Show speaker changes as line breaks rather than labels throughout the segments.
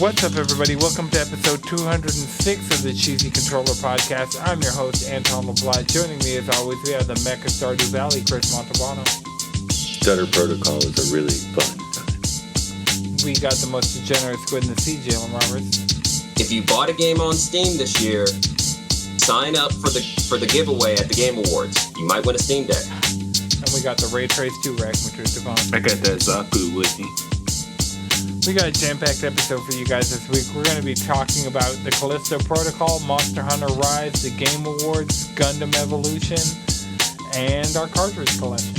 What's up, everybody? Welcome to episode 206 of the Cheesy Controller Podcast. I'm your host, Anton LeBlanc. Joining me, as always, we have the Mecha Stardew Valley, Chris Montalbano.
Stutter Protocol is a really fun time.
We got the most degenerate squid in the sea, Jalen Roberts.
If you bought a game on Steam this year, sign up for the giveaway at the Game Awards. You might win a Steam Deck.
And we got the Ray Trace 2 Rack, which is Devon.
I got that Zaku with me.
We got a jam-packed episode for you guys this week. We're going to be talking about the Calisto Protocol, Monster Hunter Rise, the Game Awards, Gundam Evolution, and our Cartridge Collection.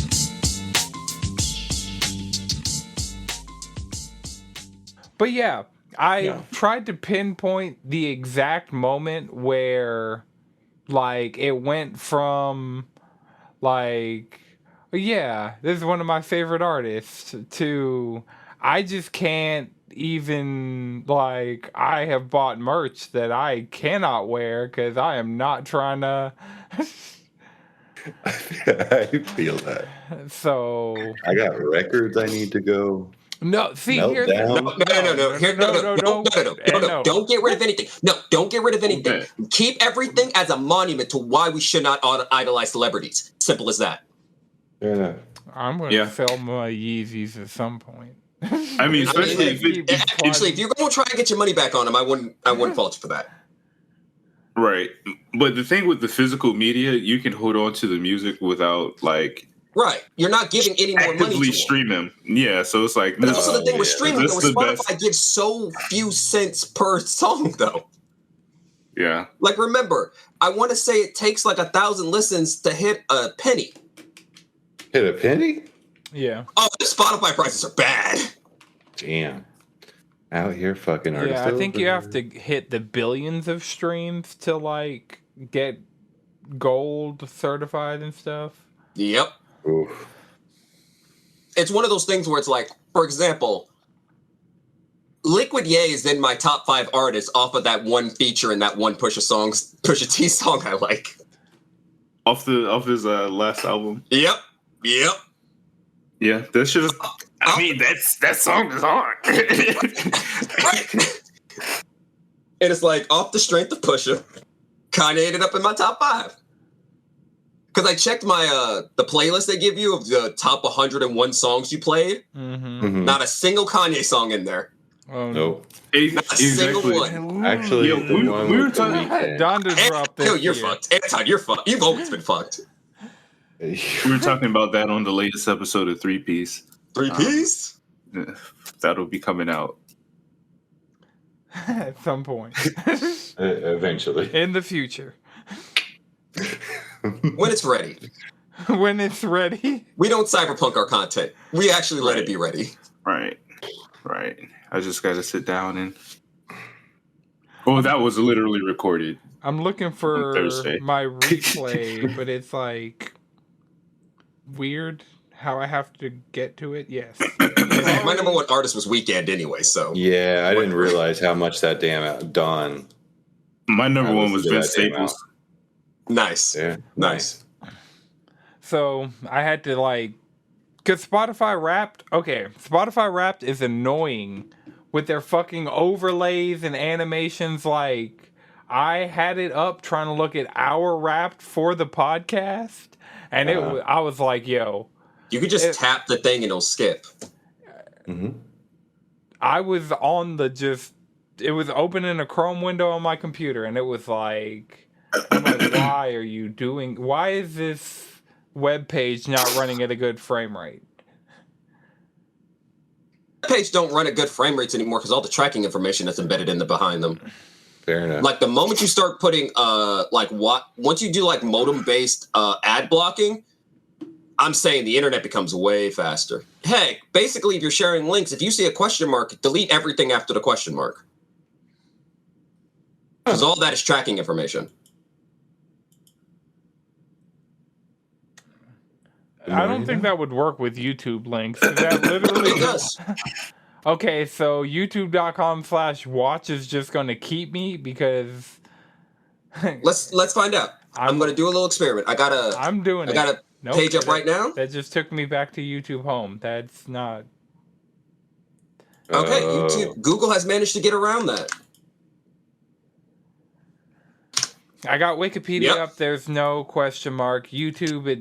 But yeah, I tried to pinpoint the exact moment where, like, it went from, like, yeah, this is one of my favorite artists, to I just can't even, like, I have bought merch that I cannot wear because I am not trying to.
I feel that.
So
I got records I need to go.
No, see,
Melt
here's
down.
No. Don't get rid of anything. No, don't get rid of anything.
Okay.
Keep everything as a monument to why we should not idolize celebrities. Simple as that.
Yeah.
I'm going to sell my Yeezys at some point.
I mean, especially
If you're going to try and get your money back on them, I wouldn't fault you for that.
right. But the thing with the physical media, you can hold on to the music without, like,
Right. You're not giving any more money to
actively
them.
stream them. Yeah, so it's like
But also the thing with streaming,
That's
though,
the
Spotify
best.
gives so few cents per song, though.
Yeah.
Like, remember, I want to say it takes like 1,000 listens to hit a penny.
Hit a penny?
Yeah.
Oh, the Spotify prices are bad.
Damn. Out here fucking artists.
Yeah, I think you have to hit the billions of streams to, like, get gold certified and stuff.
Yep.
Oof.
It's one of those things where it's like, for example, Liquid Ye is in my top 5 artists off of that one feature in that one Pusha T song I like.
Off his last album.
Yep.
Yeah, that's just. I mean, that song is hard.
Right. And it's like, off the strength of Pusha, Kanye ended up in my top 5. Because I checked my the playlist they give you of the top 101 songs you played.
Mhm.
Not a single Kanye song in there.
Oh,
Nope.
Not a single one.
Actually,
Yeah,
the
we
one
were
with the
talking-
weekend.
Donda dropped this
No, you're
year.
fucked. Anton, you're fucked. You've always been fucked.
We were talking about that on the latest episode of 3 Piece.
3 Piece?
That'll be coming out.
At some point.
Eventually.
In the future.
When it's ready.
When it's ready.
We don't cyberpunk our content. We actually let it be ready.
Right. I just got to sit down and. Oh, that was literally recorded.
I'm looking for
Thursday.
my replay, but it's like weird how I have to get to it. Yes.
My number one artist was Weeknd anyway, so.
Yeah, I didn't realize how much that damn Dawn.
My number one was
listened
Vince
to that damn
Staples.
Nice.
Yeah.
Nice.
So I had to, like, because Spotify Wrapped is annoying with their fucking overlays and animations. Like, I had it up trying to look at our Wrapped for the podcast, and I was like, yo.
You could just tap the thing and it'll skip.
Mm-hmm.
I was on it was open in a Chrome window on my computer, and it was like, I'm like, why is this web page not running at a good frame rate?
Page don't run at good frame rates anymore because all the tracking information that's embedded in the behind them.
Fair enough.
Like the moment you start putting once you do like modem based ad blocking, I'm saying the internet becomes way faster. Heck, basically if you're sharing links, if you see a question mark, delete everything after the question mark. Because all that is tracking information.
I don't think that would work with YouTube links. That literally
It does.
Okay, so youtube.com/watch is just going to keep me because
Let's find out. I'm going to do a little experiment.
I'm doing
I got
it.
a page up right now.
That just took me back to YouTube home. That's not.
Okay,
Oh.
YouTube. Google has managed to get around that.
I got Wikipedia
Yep.
up. There's no question mark. YouTube, it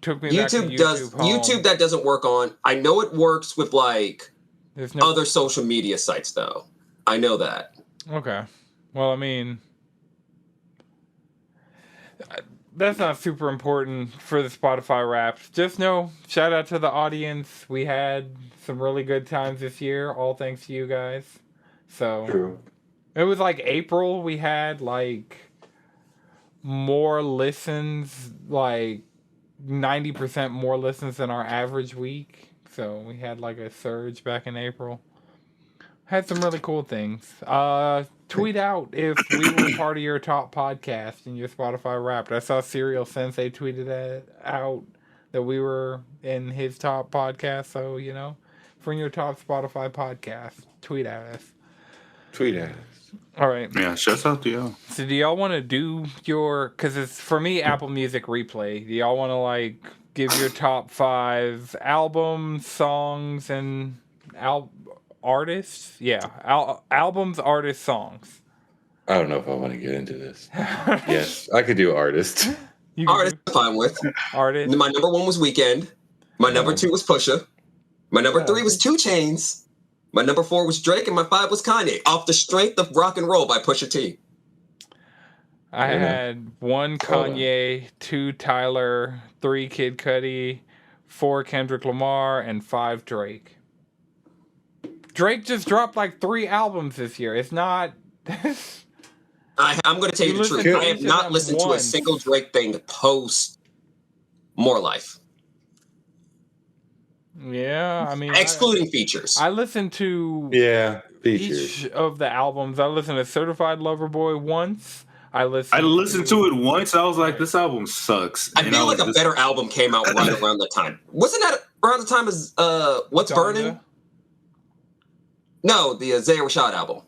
took me back to
YouTube does
home.
YouTube that doesn't work on. I know it works with like
There's no
other social media sites though. I know that.
Okay. Well, I mean, that's not super important for the Spotify Wrapped. Just know, shout out to the audience. We had some really good times this year, all thanks to you guys. So
True.
it was like April. We had like more listens, like 90% more listens than our average week. So we had like a surge back in April. Had some really cool things. Tweet out if we were part of your top podcast in your Spotify Wrapped. I saw Serial Sensei tweeted that out that we were in his top podcast. So, you know, from your top Spotify podcast, tweet at us.
Tweet at us.
All right.
Yeah, shouts out to y'all.
So do y'all want to do your, because it's for me Apple Music Replay. Do y'all want to like give your top 5 albums, songs, and artists? Yeah, albums, artists, songs.
I don't know if I want to get into this. Yes, I could do artist.
You can
Artist I'm fine with.
do artist.
My number 1 was Weekend. My number 2 was Pusha. My number 3 was 2 Chainz. My number 4 was Drake, and my 5 was Kanye. Off the strength of Rock and Roll by Pusha T.
I had 1 Kanye, 2 Tyler, 3 Kid Cudi, 4 Kendrick Lamar, and 5 Drake. Drake just dropped like 3 albums this year. It's not.
I'm going to tell you the truth. I have not listened to a single Drake thing post More Life.
Yeah, I mean,
excluding features.
I listened to
features.
each of the albums. I listened to Certified Lover Boy once. I
listened to it once. I was like, this album sucks.
I feel like a better album came out right around the time. Wasn't that around the time as What's Burning? No, the Isaiah Rashad album.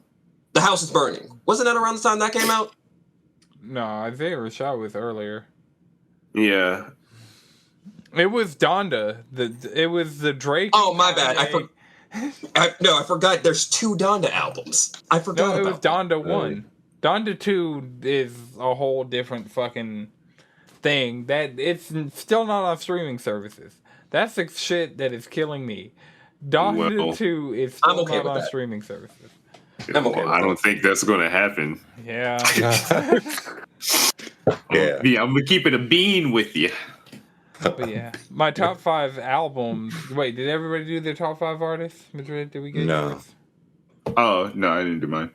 The House is Burning. Wasn't that around the time that came out?
No, Isaiah Rashad was earlier.
Yeah.
It was Donda. It was the Drake.
Oh, my bad. I forgot there's 2 Donda albums. I forgot
it was
about
Donda 1. Donda 2 is a whole different fucking thing. That it's still not on streaming services. That's the shit that is killing me. Donda 2 is still not on streaming services.
I'm okay with
I don't think that's going to happen.
Yeah.
Yeah, I'm going to keep it a bean with you.
But yeah, my top 5 albums. Wait, did everybody do their top 5 artists? Madrid, did we get yours?
Oh, no, I didn't do mine.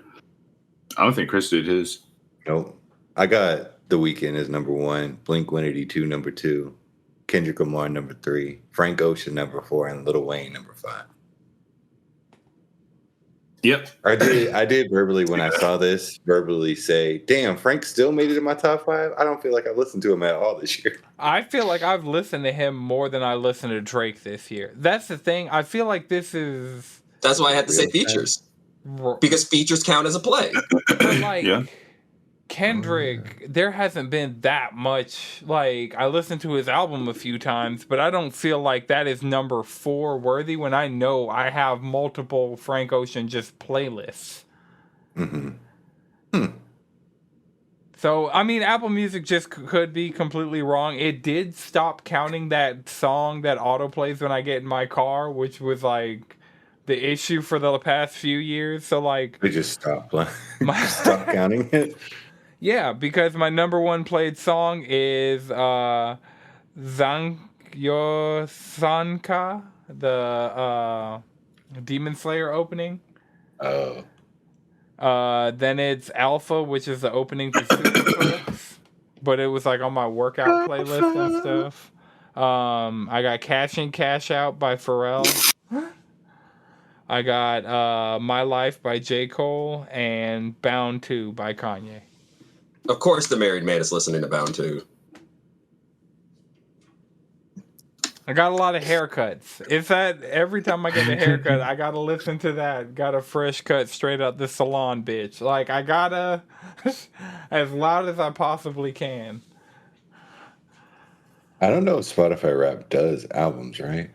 I don't think Chris did his.
Nope. I got The Weeknd as number 1, Blink-182 number 2, Kendrick Lamar number 3, Frank Ocean number 4, and Lil Wayne number 5.
Yep.
I did verbally, when I saw this, say, damn, Frank still made it in my top 5? I don't feel like I've listened to him at all this year.
I feel like I've listened to him more than I listened to Drake this year. That's the thing. I feel like this is...
That's why I had to say features. Because features count as a play.
But like, Kendrick, there hasn't been that much. Like, I listened to his album a few times, but I don't feel like that is number 4 worthy when I know I have multiple Frank Ocean just playlists. So, I mean, Apple Music just could be completely wrong. It did stop counting that song that autoplays when I get in my car, which was like the issue for the past few years. So, like,
we just stopped playing. Stop counting it.
Yeah, because my number 1 played song is Zankyo Sanka, the Demon Slayer opening.
Oh.
Then it's Alpha, which is the opening to Superflex, but it was like on my workout playlist and stuff. I got Cash In, Cash Out by Pharrell. I got My Life by J. Cole and Bound 2 by Kanye.
Of course the married man is listening to Bound 2.
I got a lot of haircuts. It's that every time I get a haircut, I gotta listen to that. Got a fresh cut straight out the salon, bitch. Like, I gotta, as loud as I possibly can.
I don't know if Spotify Rap does albums, right?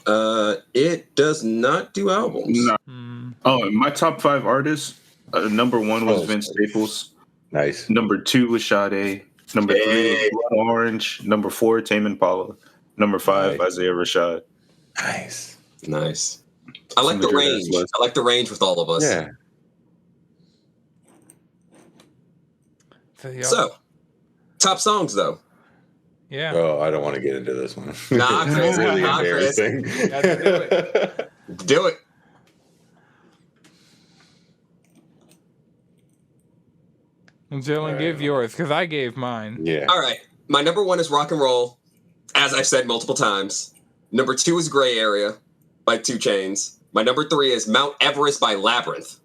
It does not do albums.
No.
Hmm.
Oh, my top 5 artists. Number 1 was Vince Staples.
Nice.
Number 2 was Sade. Number 3 was Blood Orange. Number 4, Tame Impala. Number 5,
Nice.
Isaiah Rashad.
Nice. I like the range. I like the range with all of us.
Yeah.
So, top songs though.
Yeah.
Oh, I don't want to get into this one.
Nah,
It's
Chris,
really
nah, Chris.
embarrassing.
Let's do it.
Do it.
Jalen, give yours, because I gave mine.
Yeah.
All right. My number 1 is Rock and Roll, as I've said multiple times. Number 2 is Gray Area by 2 Chainz. My number 3 is Mount Everest by Labyrinth.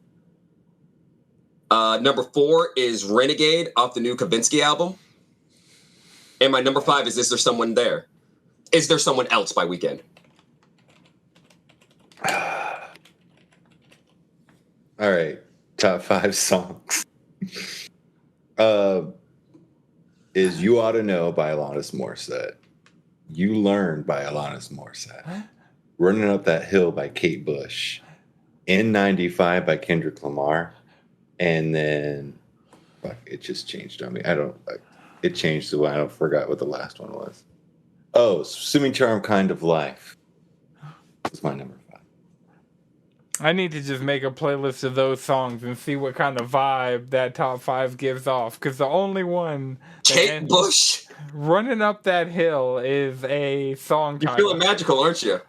Number 4 is Renegade off the new Kavinsky album. And my number 5 is Is There Someone There? Is There Someone Else by Weekend.
All right. Top 5 songs. Is You Ought to Know by Alanis Morissette. You Learn by Alanis Morissette.
Huh?
Running Up That Hill by Kate Bush. N95 by Kendrick Lamar. And then, fuck, it just changed on me. It changed the way I forgot what the last one was. Oh, Swimming Charm Kind of Life. That's my number 5.
I need to just make a playlist of those songs and see what kind of vibe that top 5 gives off. Because the only one...
Kate Bush?
Running Up That Hill is a song
You're
title.
feeling magical, aren't you?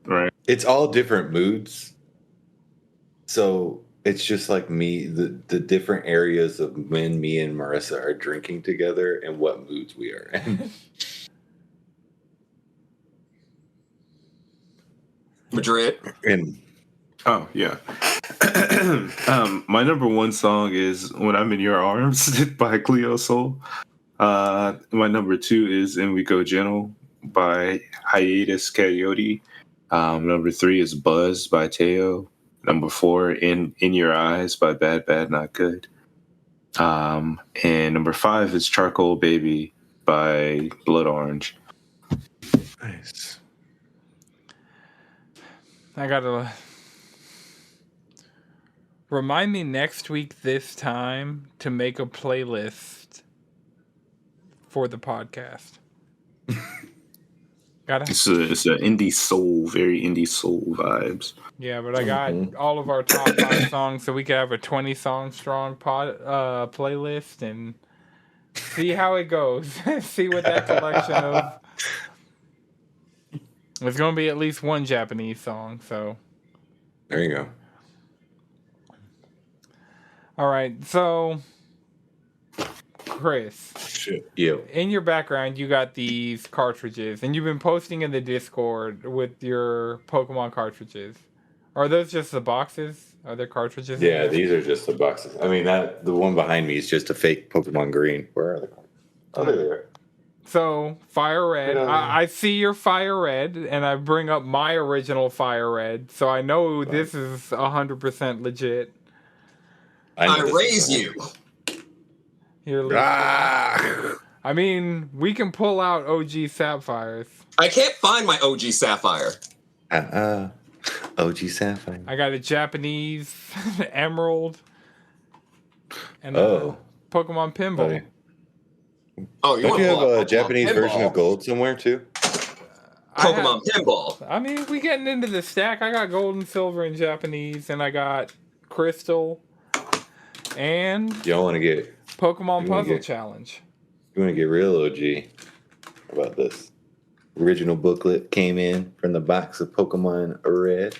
Right.
It's all different moods. So it's just like me, the different areas of when me and Marissa are drinking together and what moods we are in.
Madrid.
And
Oh, yeah. My number 1 song is When I'm in Your Arms by Cleo Soul. My number 2 is And We Go Gentle by Hiatus Kaiyote. Number 3 is Buzz by Teo. Number 4, In Your Eyes by Bad Bad Not Good. And number 5 is Charcoal Baby by Blood Orange.
nice.
I gotta... Remind me next week this time to make a playlist for the podcast.
It's a indie soul, very indie soul vibes.
Yeah, but I got all of our top 5 songs, so we could have a 20-song strong playlist and see how it goes. See what that collection of... There's going to be at least one Japanese song, so...
There you go.
All right, so... Chris,
Shit. Yo.
in your background, you got these cartridges, and you've been posting in the Discord with your Pokemon cartridges. Are those just the boxes? Are there cartridges? in
Yeah,
there?
these are just the boxes. I mean, the one behind me is just a fake Pokemon Green. Where are the cards? Oh, there they are.
So, Fire Red.
Yeah.
I see your Fire Red, and I bring up my original Fire Red, so I know this is 100% legit.
I raise you.
Here,
Ah!
I mean, we can pull out OG Sapphires.
I can't find my OG Sapphire.
OG Sapphire.
I got a Japanese Emerald and
Oh.
a Pokemon Pinball.
Buddy.
Oh, you
Don't
want
you
to
have
pull out
a Japanese
Pokemon
version
Pinball?
of Gold somewhere too?
Pokemon Pinball.
I mean, we getting into the stack. I got gold and silver in Japanese, and I got crystal and
Y'all want to get
Pokemon
You wanna
Puzzle
get-
Challenge.
you want to get real OG? How about this? Original booklet came in from the box of Pokemon Red.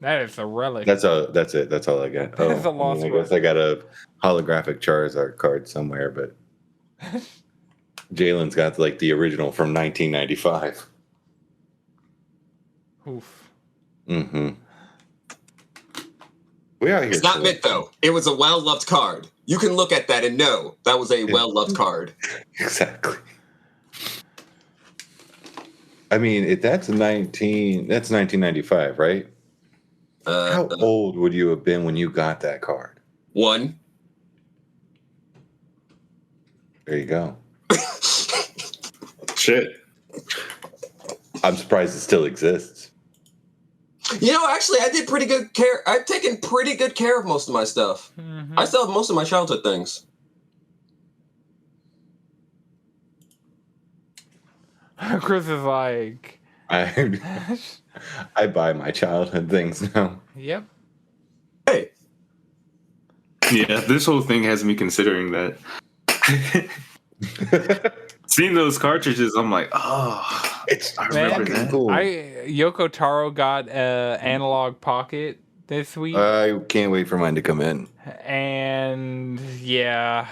That is a relic.
That's it. That's all I got.
That is a lost
I guess I got a holographic Charizard card somewhere, but Jalen's got like the original from 1995.
Oof.
Mm-hmm. We are here.
It's not
for
meant
it.
though. It was a well-loved card. You can look at that and know that was a well-loved card.
Exactly. I mean, that's 1995, right? How old would you have been when you got that card?
1.
There you go.
Shit.
I'm surprised it still exists.
You know, actually, I did pretty good care. I've taken pretty good care of most of my stuff.
Mhm.
I still have most of my childhood things.
Chris is like,
I buy my childhood things now.
yep.
Hey,
Yeah, this whole thing has me considering that. Seeing those cartridges, I'm like, oh,
It's
I remember
fucking
that.
cool.
Yoko Taro got a analog pocket this week,
I can't wait for mine to come in.
and yeah,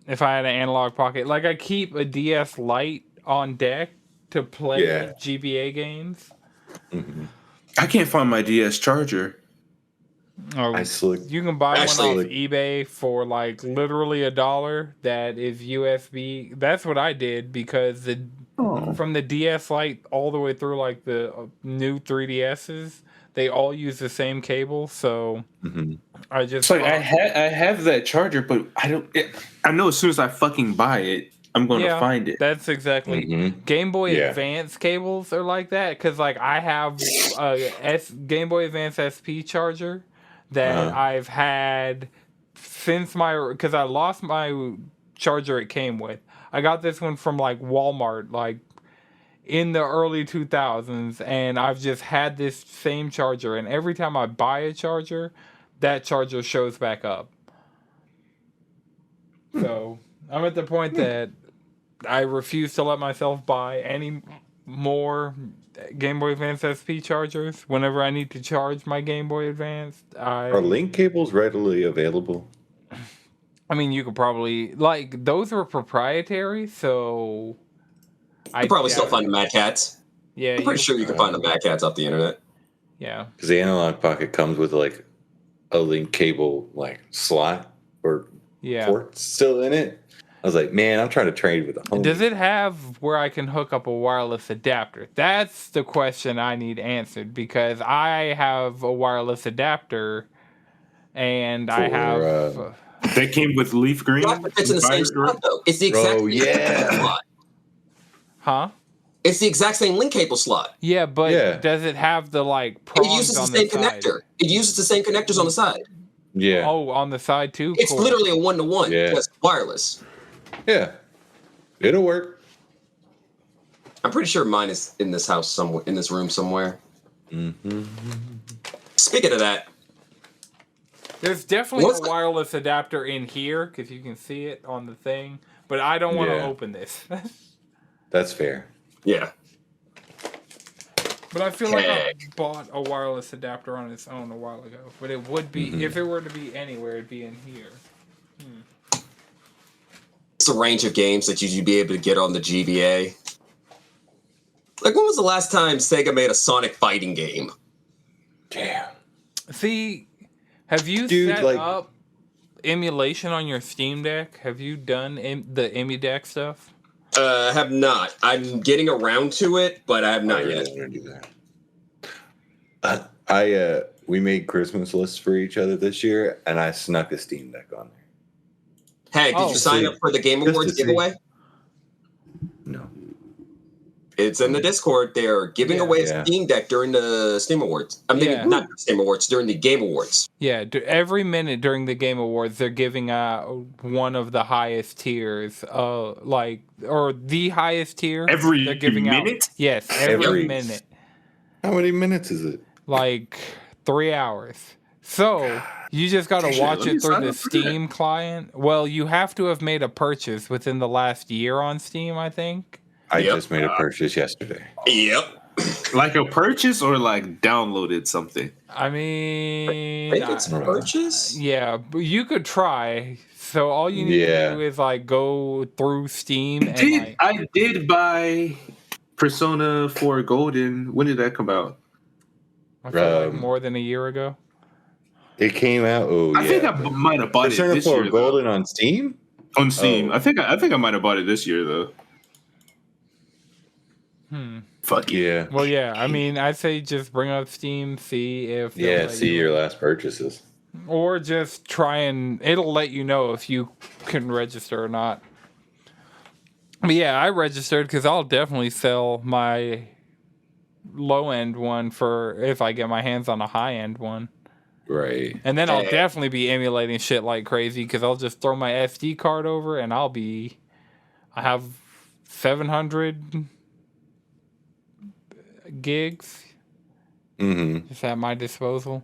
if I had an analog pocket, like I keep a DS Lite on deck to play
Yeah.
GBA games.
Mm-hmm.
I can't find my DS charger.
Oh,
I slick.
you can buy
Actually-
one off eBay for like literally $1 that is USB. That's what I did because from the DS Lite all the way through like the new 3DSs, they all use the same cable. So
Mm-hmm.
I just
It's like I have that charger, but I don't. I know as soon as I fucking buy it, I'm going to find it.
That's exactly
Mm-hmm.
Game Boy
Yeah.
Advance cables are like that because like I have a Game Boy Advance SP charger that I've had since because I lost my charger it came with. I got this one from like Walmart like in the early 2000s, and I've just had this same charger, and every time I buy a charger, that charger shows back up. So I'm at the point that I refuse to let myself buy any more Game Boy Advance SP chargers. Whenever I need to charge my Game Boy Advance,
Are link cables readily available?
I mean, you could probably like those are proprietary, so
you can probably still find the Mad Cats.
Yeah,
I'm pretty sure you can find the Mad Cats off the internet.
Yeah,
Because the analog pocket comes with like a link cable like slot or port still in it. I was like, man, I'm trying to trade with a homie.
Does it have where I can hook up a wireless adapter? That's the question I need answered because I have a wireless adapter and I have.
They came with leaf green.
It's in the same slot, though. It's the exact same slot.
Huh?
It's the exact same link cable slot.
Yeah, but does it have the like prongs
It uses the
on
same
side?
connector. It uses the same connectors on the side.
Yeah.
Oh, on the side too?
It's
Cool.
literally a 1-to-1.
Yeah.
Just wireless.
Yeah. It'll work.
I'm pretty sure mine is in this house somewhere, in this room somewhere.
Mm-hmm.
Speaking of that,
There's definitely a wireless adapter in here because you can see it on the thing, but I don't want to open this.
That's fair.
Yeah.
But I feel like I bought a wireless adapter on its own a while ago. But it would be, if it were to be anywhere, it'd be in here.
It's a range of games that you'd be able to get on the GBA. Like, when was the last time Sega made a Sonic fighting game?
Damn.
See, have you set up emulation on your Steam Deck? Have you done the EmuDeck stuff?
I have not. I'm getting around to it, but I have not yet.
Want to do that. We made Christmas lists for each other this year, and I snuck a Steam Deck on there.
Hey, did you sign up for the Game Awards giveaway?
No.
It's in the Discord. They're giving away a Steam Deck during the Steam Awards. I'm thinking not the Steam Awards, during the Game Awards.
Yeah, every minute during the Game Awards, they're giving one of the highest tiers, or the highest tier.
Every
they're giving
minute?
out. Yes, every minute.
How many minutes is it?
Like 3 hours. So you just got to watch it through the Steam client. Well, you have to have made a purchase within the last year on Steam, I think.
I just made a purchase yesterday.
Yep.
Like a purchase or like downloaded something?
I mean,
I think it's a purchase.
Yeah, but you could try. So all you need to do is like go through Steam. And
I did buy Persona 4 Golden. When did that come out?
I feel like more than a year ago.
It came out.
I think I might have bought it this year.
Persona 4 Golden on Steam.
On Steam, I think I might have bought it this year though. Fuck
yeah.
Well, yeah. I mean, I'd say just bring up Steam, see if
see your last purchases.
Or just try and it'll let you know if you can register or not. But yeah, I registered because I'll definitely sell my low end one for if I get my hands on a high end one.
Right.
And then I'll definitely be emulating shit like crazy because I'll just throw my SD card over and I have 700 gigs just at my disposal.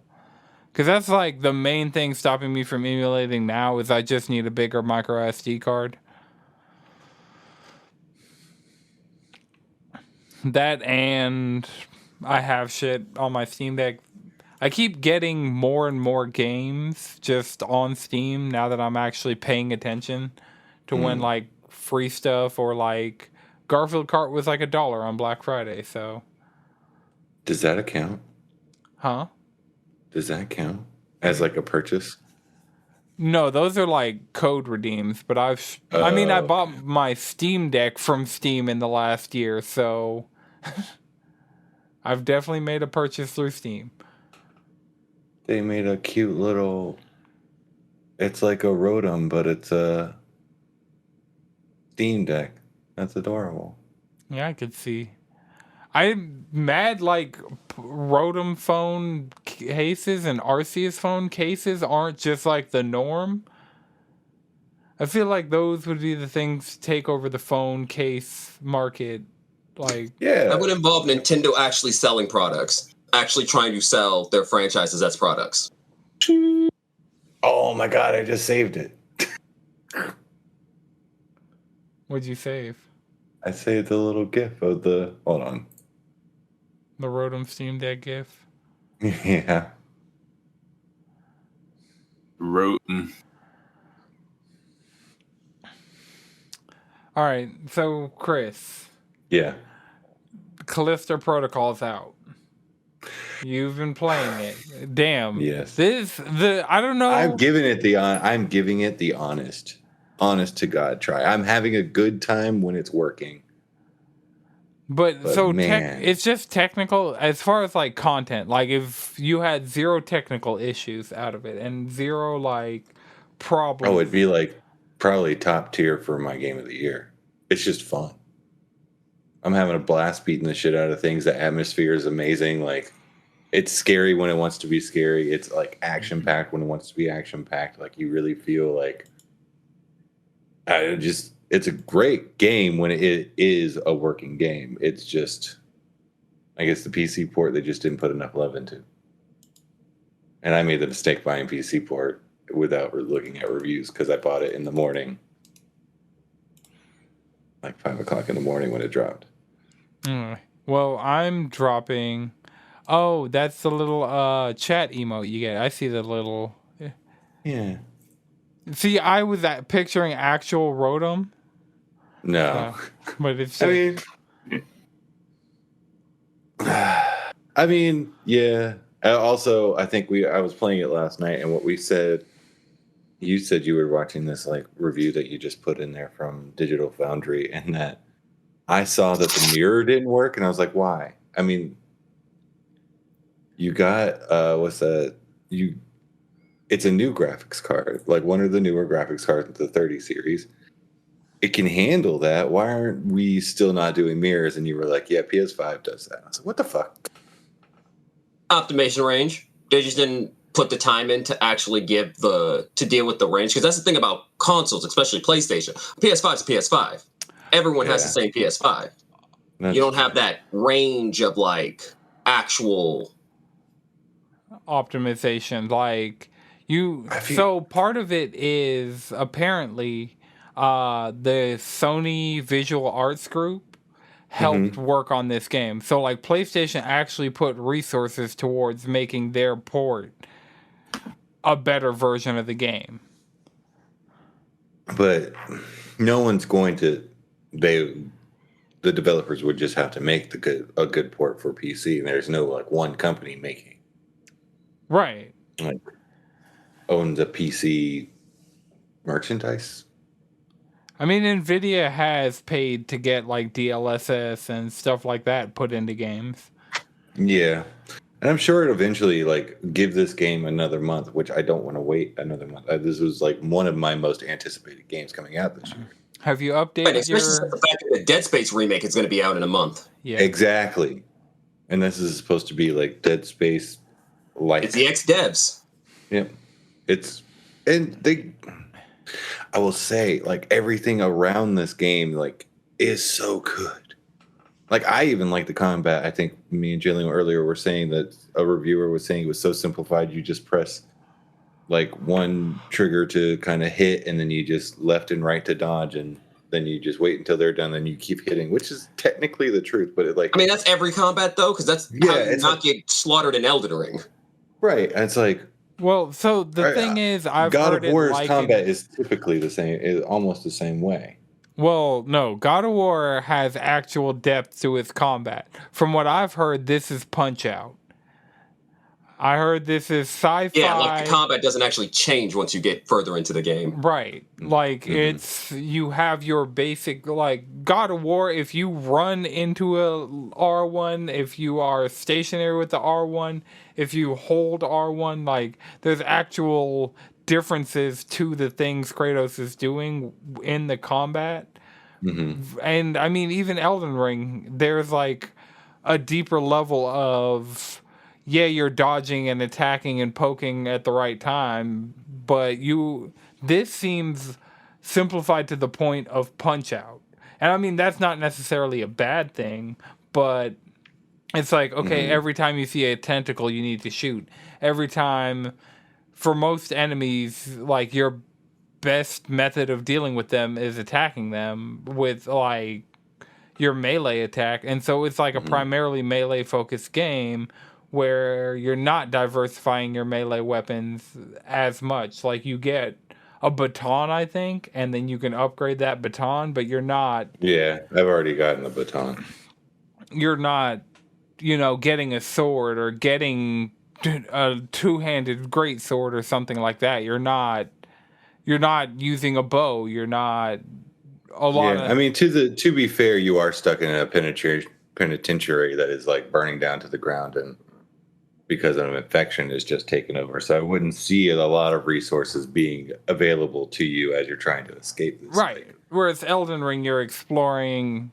Because that's like the main thing stopping me from emulating now is I just need a bigger micro SD card. That and I have shit on my Steam Deck. I keep getting more and more games just on Steam now that I'm actually paying attention to when like free stuff or like Garfield Kart was like $1 on Black Friday. So
Does that account?
Huh?
Does that count as like a purchase?
No, those are like code redeems, but I bought my Steam Deck from Steam in the last year, so I've definitely made a purchase through Steam.
They made a cute little. It's like a Rotom, but it's a Steam Deck. That's adorable.
Yeah, I could see. I'm mad like Rotom phone cases and Arceus phone cases aren't just like the norm. I feel like those would be the things to take over the phone case market. Like,
Yeah.
That would involve Nintendo actually selling products, actually trying to sell their franchises as products.
Oh my god, I just saved it.
what'd you save?
I saved the little gif of the. Hold on.
The Rotom Steam Deck GIF?
Yeah.
Roten.
All right, so Chris,
Yeah.
Calisto Protocol's out. You've been playing it. Damn.
Yes.
I don't know.
I'm giving it the honest to God try. I'm having a good time when it's working.
But so
man.
it's just technical as far as like content. Like if you had zero technical issues out of it and zero like problems.
Oh, it'd be like probably top tier for my game of the year. It's just fun. I'm having a blast beating the shit out of things. The atmosphere is amazing. Like it's scary when it wants to be scary. It's like action packed when it wants to be action packed. Like you really feel like it's a great game when it is a working game. It's just, I guess the PC port they just didn't put enough love into. And I made the mistake buying PC port without looking at reviews because I bought it in the morning, like 5 o'clock in the morning when it dropped.
Well, I'm dropping. Oh, that's the little chat emote you get. I see the little.
Yeah.
See, I was picturing actual Rotom.
No.
But it's.
I mean, yeah. Also, I think I was playing it last night, and what we said, you said you were watching this like review that you just put in there from Digital Foundry, and that I saw that the mirror didn't work, and I was like, why? I mean, you got what's that? It's a new graphics card, like one of the newer graphics cards in the 30 series. It can handle that. Why aren't we still not doing mirrors? And you were like, yeah, PS5 does that. I was like, what the fuck?
Optimization range. They just didn't put the time in to actually to deal with the range. Because that's the thing about consoles, especially PlayStation. PS5 is PS5. Everyone has the same PS5. You don't have that range of like actual
optimization. Like so part of it is apparently the Sony Visual Arts Group helped work on this game. So like PlayStation actually put resources towards making their port a better version of the game.
But no one's going to. The developers would just have to make a good port for PC, and there's no like one company making.
Right.
Like owns a PC merchandise.
I mean, Nvidia has paid to get like DLSS and stuff like that put into games.
Yeah. And I'm sure it'll eventually like give this game another month, which I don't want to wait another month. This was like one of my most anticipated games coming out this year.
Have you
Right,
updated
especially
your?
since the fact that the Dead Space remake is going to be out in a month.
Yeah,
Exactly. And this is supposed to be like Dead Space like.
It's the ex-devs.
Yep. I will say, like, everything around this game, like, is so good. Like, I even like the combat. I think me and Jillian earlier were saying that a reviewer was saying it was so simplified. You just press, like, one trigger to kind of hit, and then you just left and right to dodge, and then you just wait until they're done, then you keep hitting, which is technically the truth. But,
I mean, that's every combat, though, because that's how you not get slaughtered in Elden Ring.
Right. And it's like,
well, so the thing is, I've
God
heard
of War's
it
combat is typically the same, is almost the same way.
Well, no, God of War has actual depth to its combat. From what I've heard, this is Punch Out. I heard this is sci-fi.
Yeah, like the combat doesn't actually change once you get further into the game.
Right. Like it's you have your basic like God of War, if you run into a R1, if you are stationary with the R1, if you hold R1, like there's actual differences to the things Kratos is doing in the combat. And I mean even Elden Ring, there's like a deeper level of you're dodging and attacking and poking at the right time, but this seems simplified to the point of Punch Out. And I mean, that's not necessarily a bad thing, but it's like, okay, every time you see a tentacle, you need to shoot. Every time, for most enemies, like, your best method of dealing with them is attacking them with, like, your melee attack. And so it's like a primarily melee-focused game where you're not diversifying your melee weapons as much. Like, you get a baton, I think, and then you can upgrade that baton, but you're not...
Yeah, I've already gotten the baton.
You're not, getting a sword or getting a two-handed greatsword or something like that. You're not using a bow. You're not...
I mean, to be fair, you are stuck in a penitentiary that is, like, burning down to the ground, and because an infection is just taken over. So I wouldn't see a lot of resources being available to you as you're trying to escape this.
Right. Whereas Elden Ring, you're exploring...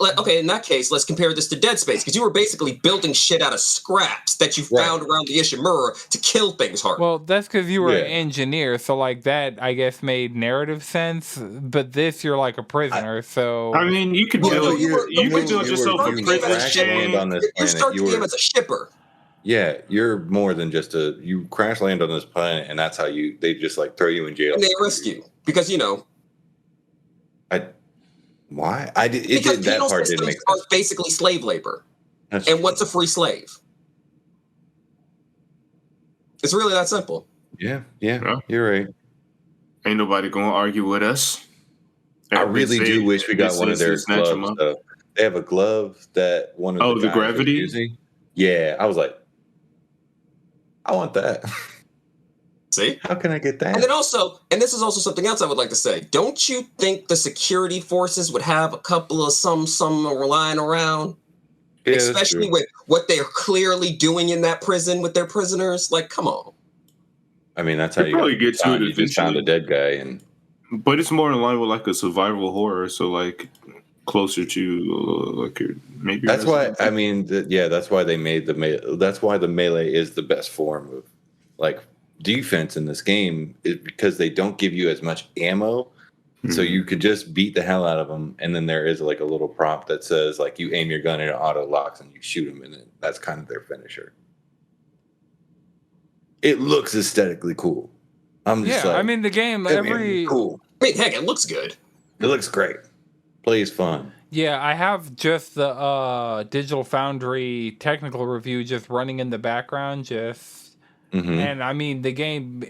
Okay, in that case, let's compare this to Dead Space, because you were basically building shit out of scraps that you found around the Ishimura to kill things hard.
Well, that's because you were an engineer, so, like, that, I guess, made narrative sense, but this, you're like a prisoner, so...
I mean, you could build yourself a prison chain.
You start the game as a shipper.
Yeah, you're more than just you crash land on this planet, and that's how they just, like, throw you in jail.
And they arrest you, because,
Why?
Because
that part didn't make sense.
Are basically slave labor. And what's a free slave? It's really that simple.
Yeah, you're right.
Ain't nobody gonna argue with us.
I really do wish we got one of their gloves, though. They have a glove that one of the
gravity
using. Yeah, I was like, I want that.
See?
How can I get that?
And then also, and this is also something else I would like to say. Don't you think the security forces would have a couple of some lying around? Yeah, especially with what they're clearly doing in that prison with their prisoners. Like, come on.
I mean, that's how you
probably get to it.
You just found a dead guy,
but it's more in line with like a survival horror. So like closer to like maybe.
That's why. I mean, that's why they made that's why the melee is the best form of like defense in this game, is because they don't give you as much ammo, so you could just beat the hell out of them, and then there is like a little prompt that says like you aim your gun and it auto locks and you shoot them, and then that's kind of their finisher. It looks aesthetically cool. I'm just like,
I mean the game
cool.
I mean, heck, it looks good.
It looks great. Plays fun.
Yeah, I have just the Digital Foundry technical review just running in the background, and I mean the game.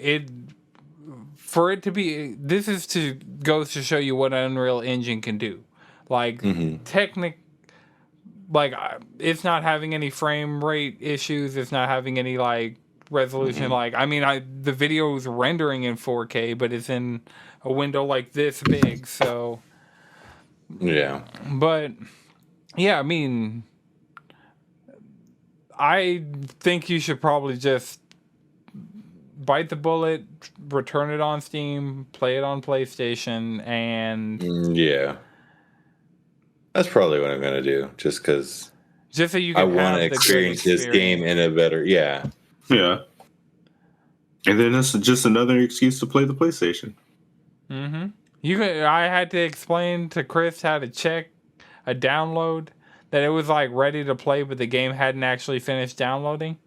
Goes to show you what Unreal Engine can do. Like it's not having any frame rate issues. It's not having any like resolution. Like I mean, the video is rendering in 4K, but it's in a window like this big. So
yeah,
but yeah, I mean, I think you should probably just bite the bullet, return it on Steam, play it on PlayStation, and
Yeah. That's probably what I'm going to do, just because
just so you
I
can
want
have
to
the
experience
good
this game in a better... Yeah.
Yeah. And then it's just another excuse to play the PlayStation.
Mm-hmm. I had to explain to Chris how to check a download, that it was like ready to play, but the game hadn't actually finished downloading.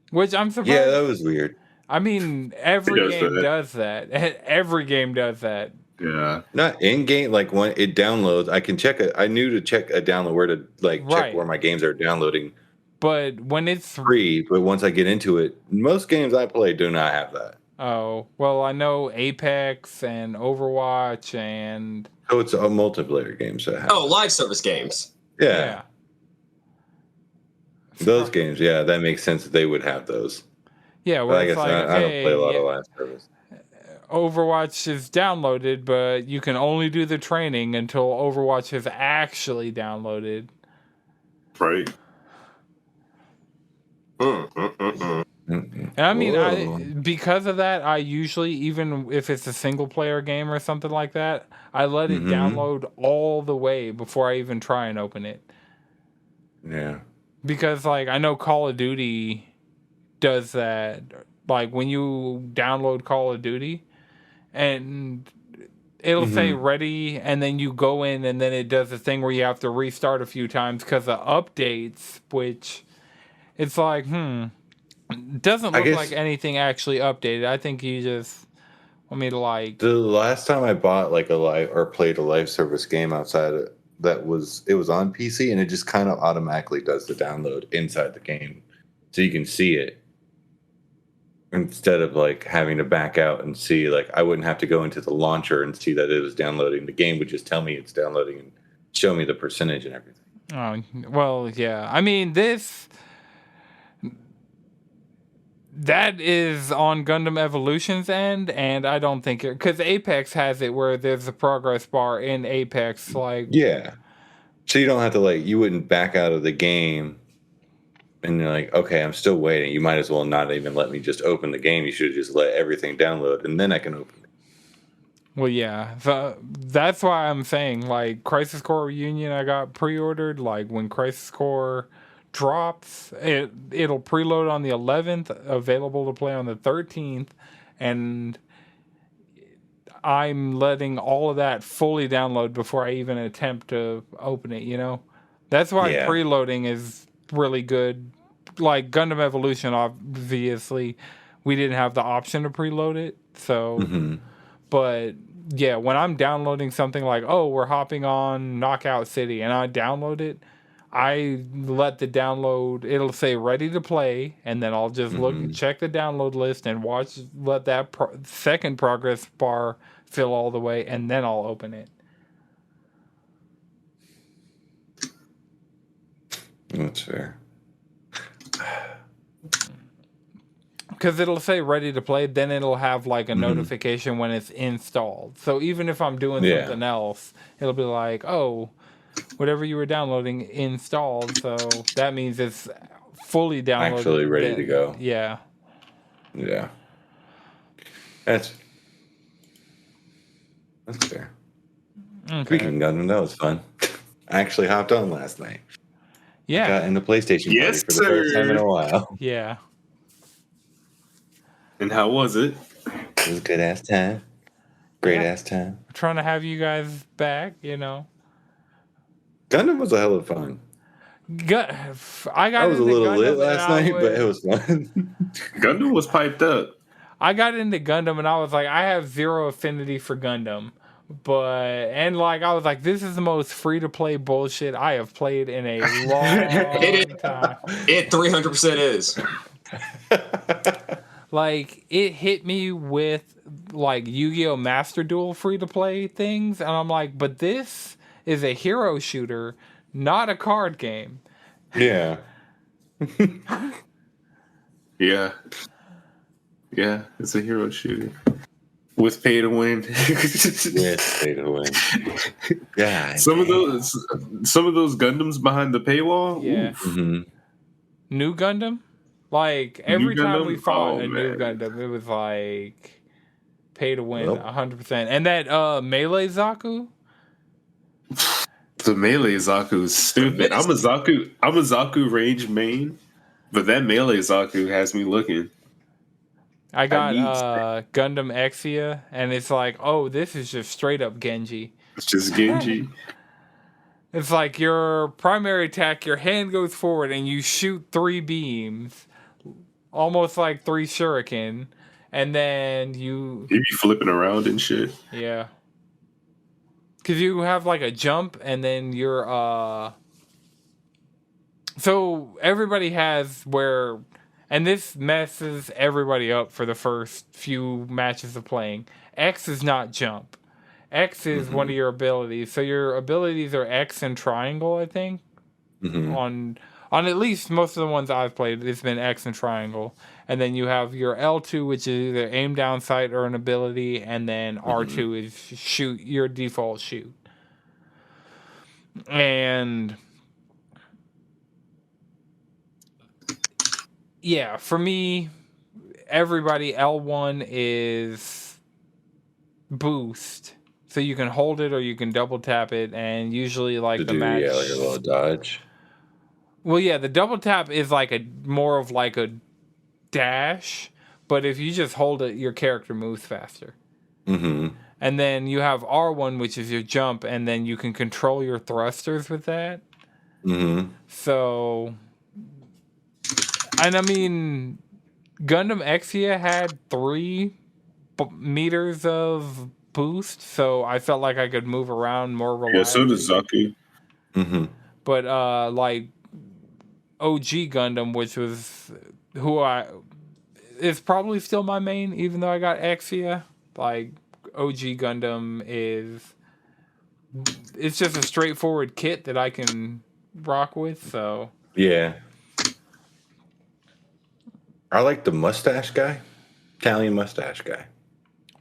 Which I'm surprised.
Yeah, that was weird.
I mean, every game does that. Every game does that.
Yeah.
Not in game, like when it downloads, I can check it. I knew to check a download where to check where my games are downloading.
But when it's
free, but once I get into it, most games I play do not have that.
Oh, well, I know Apex and Overwatch and...
Oh, it's a multiplayer game, so
live service games.
Yeah. Those games, yeah, that makes sense that they would have those.
Yeah,
well, I guess I don't play a lot of live service.
Overwatch is downloaded, but you can only do the training until Overwatch is actually downloaded.
Right.
And I mean, because of that, I usually, even if it's a single player game or something like that, I let it download all the way before I even try and open it.
Yeah.
Because, like, I know Call of Duty does that. Like, when you download Call of Duty, and it'll say ready, and then you go in, and then it does a thing where you have to restart a few times because of updates, which it's like, doesn't look like anything actually updated. I think you just want me to like...
The last time I bought like a live or played a live service game outside of, it was on PC, and it just kind of automatically does the download inside the game, so you can see it instead of like having to back out and see. Like, I wouldn't have to go into the launcher and see that it was downloading. The game would just tell me it's downloading and show me the percentage and everything.
Oh, well, yeah. I mean, that is on Gundam Evolution's end, and I don't think it... Because Apex has it where there's a progress bar in Apex, like...
Yeah. So you don't have to, like... You wouldn't back out of the game, and you're like, okay, I'm still waiting. You might as well not even let me just open the game. You should have just let everything download, and then I can open it.
Well, yeah. So that's why I'm saying, like, Crisis Core Reunion I got pre-ordered. Like, when Crisis Core drops, it'll preload on the 11th, available to play on the 13th, and I'm letting all of that fully download before I even attempt to open it, you know? That's why preloading is really good. Like, Gundam Evolution, obviously, we didn't have the option to preload it, so... But, yeah, when I'm downloading something like, oh, we're hopping on Knockout City, and I download it, I let the download, it'll say ready to play, and then I'll just check the download list and let that second progress bar fill all the way, and then I'll open it.
That's fair.
Because it'll say ready to play, then it'll have like a notification when it's installed. So even if I'm doing something else, it'll be like, oh, whatever you were downloading installed. So that means it's fully downloaded.
Actually ready to go.
Yeah.
Yeah. That's fair.
Okay.
Speaking of Gundam, that was fun. I actually hopped on last night.
Yeah.
Got in the PlayStation party for the first time in a while.
Yeah.
And how was it?
It was a good ass time. Great ass time.
I'm trying to have you guys back, you know.
Gundam was a hell of fun.
I was
a little lit last night, but it was fun.
Gundam was piped up.
I got into Gundam and I was like, I have zero affinity for Gundam. I was like, this is the most free to play bullshit I have played in a long time.
It 300% is.
Like, it hit me with, like, Yu-Gi-Oh! Master Duel free-to-play things, and I'm like, but this is a hero shooter, not a card game.
Yeah.
Yeah. Yeah, it's a hero shooter. With pay to win.
With pay to win. Yeah.
Some of those Gundams behind the paywall.
Yeah. New Gundam. Like every
New
time we
Gundam?
fought
Oh,
a new
man.
Gundam, it was like pay to win
Nope.
100%. And that melee Zaku.
The melee Zaku is stupid. I'm a Zaku range main, but that melee Zaku has me looking.
I got
need
Gundam Exia, and it's like, oh, this is just straight up Genji.
It's just Genji.
It's like your primary attack, your hand goes forward and you shoot 3 beams, almost like 3 shuriken, and then you...
He be flipping around and shit.
Yeah. Because you have like a jump and then you're... So everybody has where... And this messes everybody up for the first few matches of playing. X is not jump. X is one of your abilities. So your abilities are X and triangle, I think. On at least most of the ones I've played, it's been X and triangle. And then you have your L2, which is either aim down sight or an ability, and then R2 is shoot, your default shoot. And yeah, for me, everybody L1 is boost. So you can hold it or you can double tap it, and usually like the match.
Yeah, like a little dodge.
Well, yeah, the double tap is like a more of like a dash, but if you just hold it, your character moves faster. And then you have R1, which is your jump, and then you can control your thrusters with that. So, and I mean, Gundam Exia had 3 meters of boost, so I felt like I could move around more reliably.
Yeah, so does Zaku.
But like OG Gundam, which was is probably still my main, even though I got Exia. Like OG Gundam it's just a straightforward kit that I can rock with. So
yeah, I like the mustache guy, Italian mustache guy.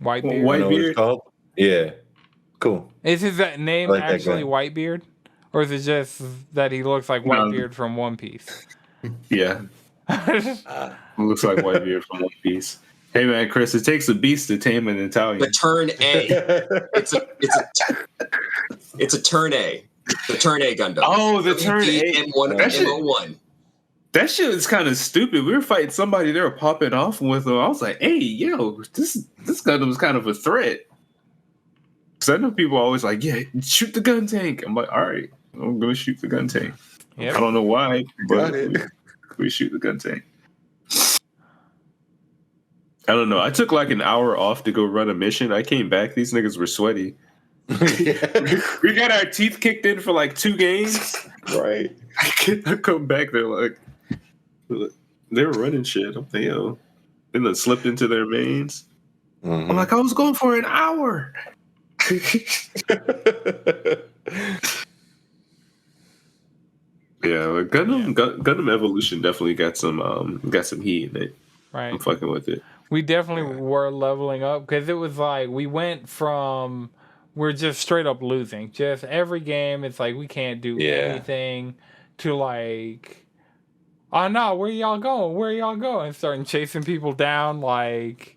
Whitebeard.
You know what
Whitebeard.
it's called? Yeah, cool.
Is his name
like that
actually
guy.
Whitebeard? Or is it just that he looks like Whitebeard from One Piece?
Yeah, looks like Whitebeard from One Piece. Hey man, Chris, it takes a beast to tame an Italian.
The turn A. It's a turn A. The turn A Gundam.
Oh, the turn A.
M1 M01.
That shit is kind of stupid. We were fighting somebody, they were popping off with them. I was like, hey, yo, this Gundam's kind of a threat. Because I know people are always like, yeah, shoot the gun tank. I'm like, all right, I'm going to shoot the gun tank.
Yep.
I don't know why, but
Got it.
we shoot the gun tank. I don't know. I took like an hour off to go run a mission. I came back. These niggas were sweaty. We got our teeth kicked in for like 2 games.
Right.
I come back. They're like, they're running shit. I'm like, yo. Then they slipped into their mains. I'm like, I was going for an hour. Yeah, like Gundam Evolution definitely got some heat in it.
Right.
I'm fucking with it.
We definitely were leveling up because it was like we went from we're just straight up losing. Just every game, it's like we can't do anything to like, oh no, where y'all going? Where y'all going? And starting chasing people down, like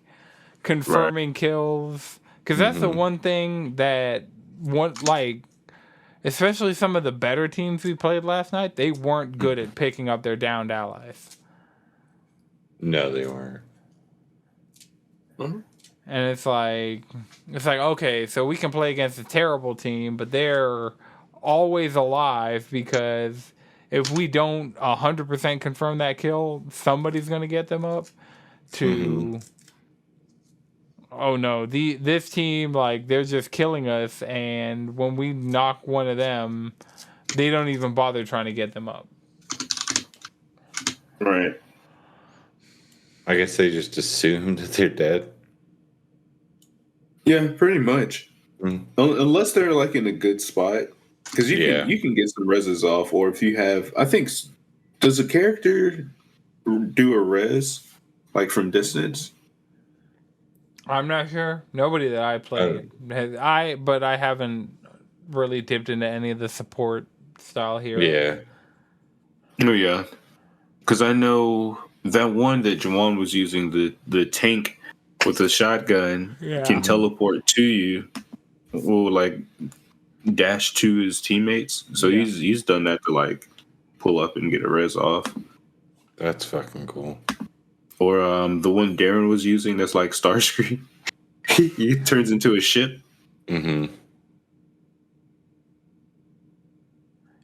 confirming kills. Because that's the one thing that especially some of the better teams we played last night, they weren't good at picking up their downed allies.
No, they weren't.
And it's like okay, so we can play against a terrible team, but they're always alive because if we don't 100% confirm that kill, somebody's gonna get them up to. Oh no, this team, like, they're just killing us, and when we knock one of them, they don't even bother trying to get them up.
Right.
I guess they just assumed that they're dead.
Yeah, pretty much. Unless they're like in a good spot, because you can get some reses off, or if you have, I think, does a character do a res like from distance?
I'm not sure. Nobody that I played but I haven't really dipped into any of the support style heroes.
Yeah.
Oh yeah. because I know that one that Juwan was using, the tank with the shotgun can teleport to you, or like dash to his teammates. So he's done that to like pull up and get a res off.
That's fucking cool.
Or the one Darren was using that's like Starscream. He turns into a ship.
Mm-hmm.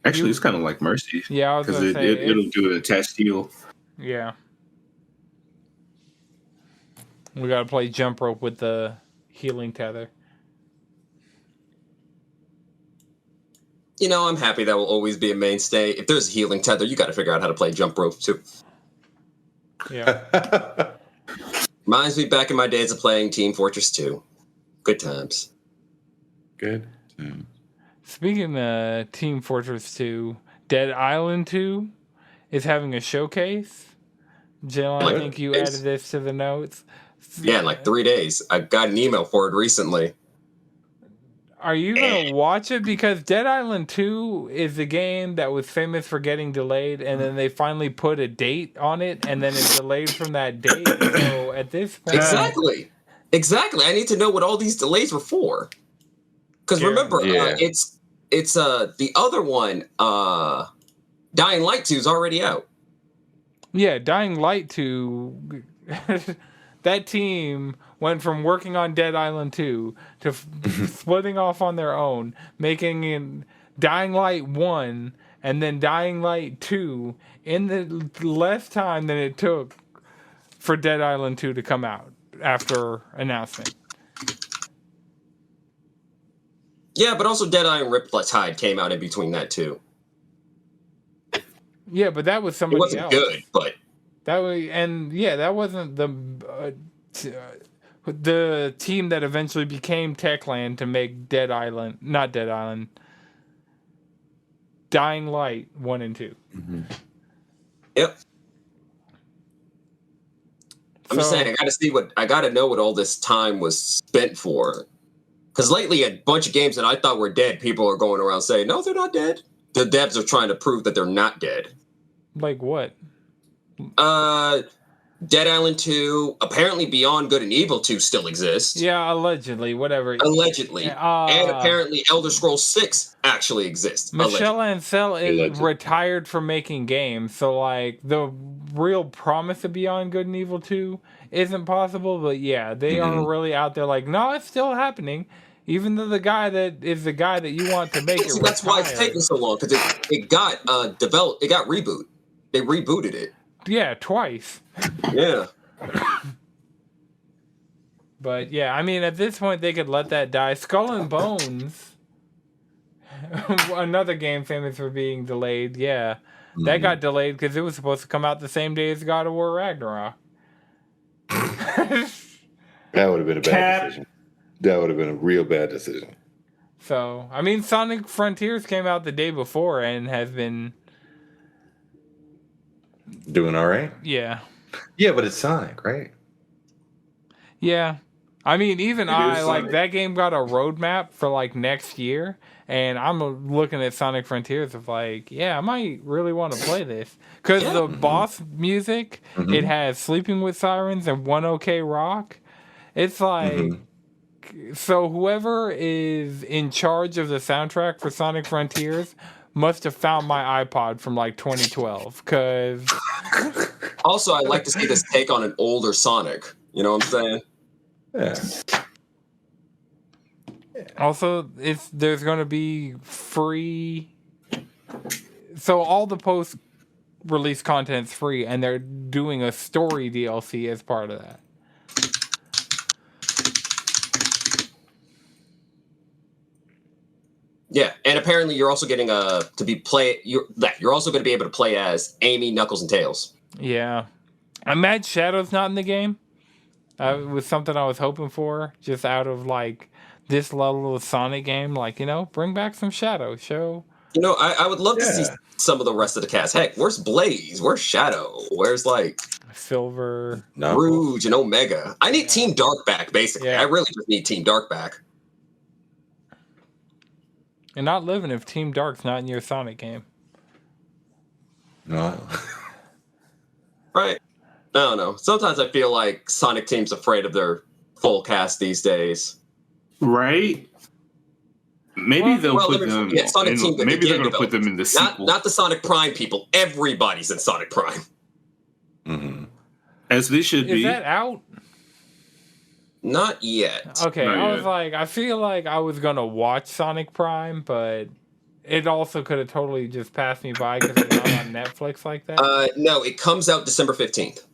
Actually, it's kind of like Mercy.
Yeah, I was gonna say
it'll do an attached heal.
Yeah. We gotta play jump rope with the healing tether.
You know, I'm happy that will always be a mainstay. If there's a healing tether, you got to figure out how to play jump rope too.
Yeah.
Reminds me back in my days of playing Team Fortress 2. Good times.
Good.
Speaking of Team Fortress 2, Dead Island 2 is having a showcase. Jill, I think you added this to the notes.
Yeah, in like 3 days. I got an email for it recently.
Are you going to watch it? Because Dead Island 2 is the game that was famous for getting delayed, and then they finally put a date on it, and then it's delayed from that date. So at this point...
Exactly. I need to know what all these delays were for. Because remember, it's the other one, Dying Light 2 is already out.
Yeah, Dying Light 2... that team went from working on Dead Island 2 to splitting off on their own, making Dying Light 1 and then Dying Light 2 in the less time than it took for Dead Island 2 to come out after announcement.
Yeah, but also Dead Island Riptide came out in between that too.
Yeah, but that was somebody else.
It wasn't good, but...
That was, and yeah, that wasn't the team that eventually became Techland to make Dying Light 1 and 2.
Mm-hmm.
Yep. I'm just saying, I gotta know what all this time was spent for. Because lately, a bunch of games that I thought were dead, people are going around saying, no, they're not dead. The devs are trying to prove that they're not dead.
Like what?
Dead Island 2, apparently Beyond Good and Evil 2 still exists.
Yeah, allegedly, whatever.
Allegedly. And apparently Elder Scrolls 6 actually exists.
Michelle Ancel is retired from making games, so like the real promise of Beyond Good and Evil 2 isn't possible, but yeah, they are really out there like, no, it's still happening. Even though the guy that you want to make it
that's why it's taking so long, because it got developed, it got rebooted. They rebooted it.
Yeah, twice.
Yeah.
But yeah, I mean, at this point, they could let that die. Skull and Bones, another game famous for being delayed. Yeah, that got delayed because it was supposed to come out the same day as God of War Ragnarok.
That would have been a bad decision. That would have been a real bad decision.
So, I mean, Sonic Frontiers came out the day before and has been...
doing all right?
Yeah.
Yeah, but it's Sonic, right?
Yeah. I mean, even that game got a roadmap for, like, next year, and I'm looking at Sonic Frontiers of, like, yeah, I might really want to play this. Because the boss music, it has Sleeping with Sirens and One OK Rock. It's like... So whoever is in charge of the soundtrack for Sonic Frontiers must have found my iPod from like 2012. Cause
also, I'd like to see this take on an older Sonic. You know what I'm saying?
Yeah.
Also, there's going to be free. So all the post-release content's free, and they're doing a story DLC as part of that.
Yeah, and apparently you're also getting you're also going to be able to play as Amy, Knuckles, and Tails.
Yeah, I'm mad Shadow's not in the game. It was something I was hoping for, just out of like this level of Sonic game. Like, bring back some Shadow. Show.
I would love to see some of the rest of the cast. Heck, where's Blaze? Where's Shadow? Where's like
Silver,
Rouge, and Omega? I need Team Dark back. Basically, I really just need Team Dark back.
And not living if Team Dark's not in your Sonic game.
No.
Right? I don't know. Sometimes I feel like Sonic Team's afraid of their full cast these days.
Right? Maybe they'll put them.
Sonic Team,
maybe they're going to put them in the sequel.
Not the Sonic Prime people. Everybody's in Sonic Prime.
Mm-hmm.
As they should be.
Is that out?
Not yet.
Okay,
Not
I
yet.
was like, I feel like I was gonna watch Sonic Prime, but it also could have totally just passed me by because it's not on Netflix like that.
No, it comes out December 15th.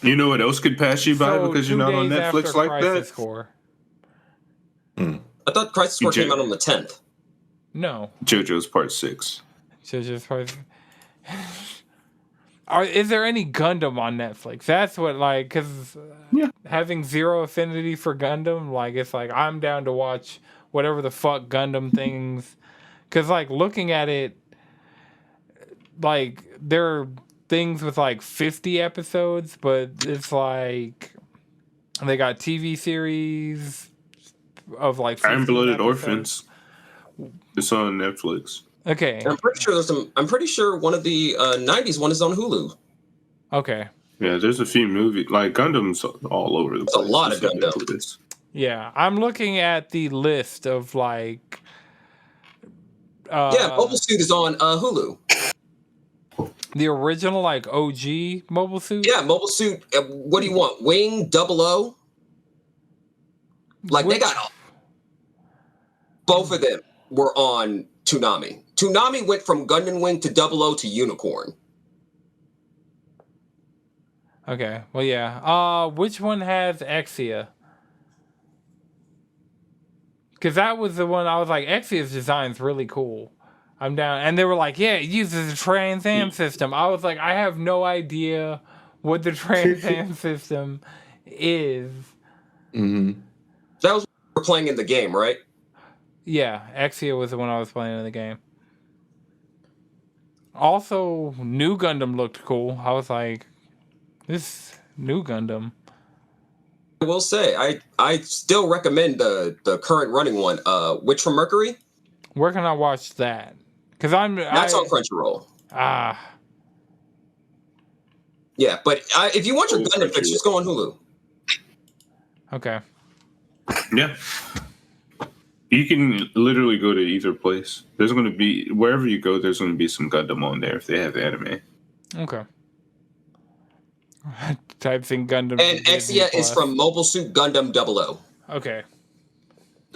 You know what else could pass you by
So
because you're
2
not on
days
Netflix
after
like
Crisis
that?
Core.
I thought Crisis Core came out on the 10th.
No.
JoJo's Part 6.
JoJo's Part. Is there any Gundam on Netflix? That's what, like, because having zero affinity for Gundam, like, it's like I'm down to watch whatever the fuck Gundam things. Because, like, looking at it, like, there are things with, like, 50 episodes, but it's like they got TV series of, like, 15
Iron-Blooded
episodes.
Orphans. It's on Netflix.
Okay.
And I'm pretty sure one of the 90s one is on Hulu.
Okay.
Yeah, there's a few movies. Like, Gundam's all over the place.
There's a lot of Gundam.
Yeah, I'm looking at the list of, like...
Mobile Suit is on Hulu.
The original, like, OG Mobile Suit?
Yeah, Mobile Suit. What do you want? Wing, 00? Like, they got... Both of them were on Toonami. Toonami went from Gundam Wing to 00 to Unicorn.
Okay, well, yeah. Which one has Exia? Because that was the one I was like, Exia's design's really cool. I'm down. And they were like, yeah, it uses a Trans Am system. I was like, I have no idea what the Trans Am system is.
Mm-hmm.
That was what we were playing in the game, right?
Yeah, Exia was the one I was playing in the game. Also, New Gundam looked cool. I was like, this New Gundam.
I will say, I still recommend the current running one, Witch from Mercury.
Where can I watch that? Because
That's on Crunchyroll. Yeah, but if you want your Gundam fix, just go on Hulu.
Okay.
Yeah. You can literally go to either place. There's going to be, wherever you go, there's going to be some Gundam on there if they have anime.
Okay. Type in Gundam.
And Exia is from Mobile Suit Gundam 00.
Okay.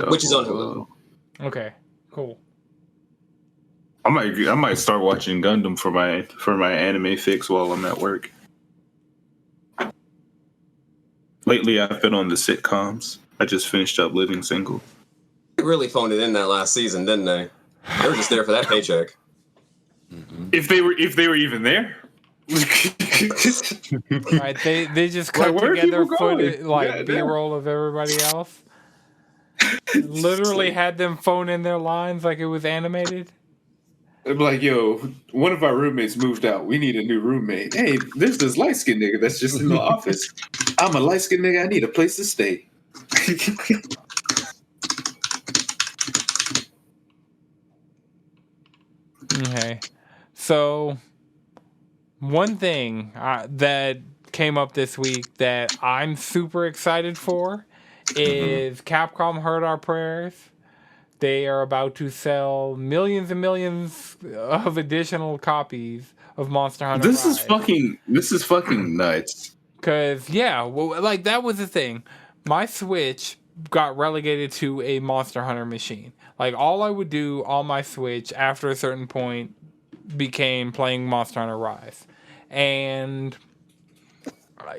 Which is on Hulu.
Okay. Cool.
I might start watching Gundam for my anime fix while I'm at work. Lately, I've been on the sitcoms. I just finished up Living Single.
They really phoned it in that last season, didn't they? They were just there for that paycheck.
Mm-hmm.
If they were even there.
Right, they just cut together footage, like B-roll of everybody else. Literally had them phone in their lines like it was animated.
I'm like, yo, one of our roommates moved out. We need a new roommate. Hey, there's this light-skinned nigga that's just in the office. I'm a light-skinned nigga. I need a place to stay.
Okay. So, one thing that came up this week that I'm super excited for is Capcom heard our prayers. They are about to sell millions and millions of additional copies of Monster Hunter
This is
Rise.
fucking nuts.
Cause like that was the thing. My Switch got relegated to a Monster Hunter machine. Like all I would do on my Switch after a certain point became playing Monster Hunter Rise. And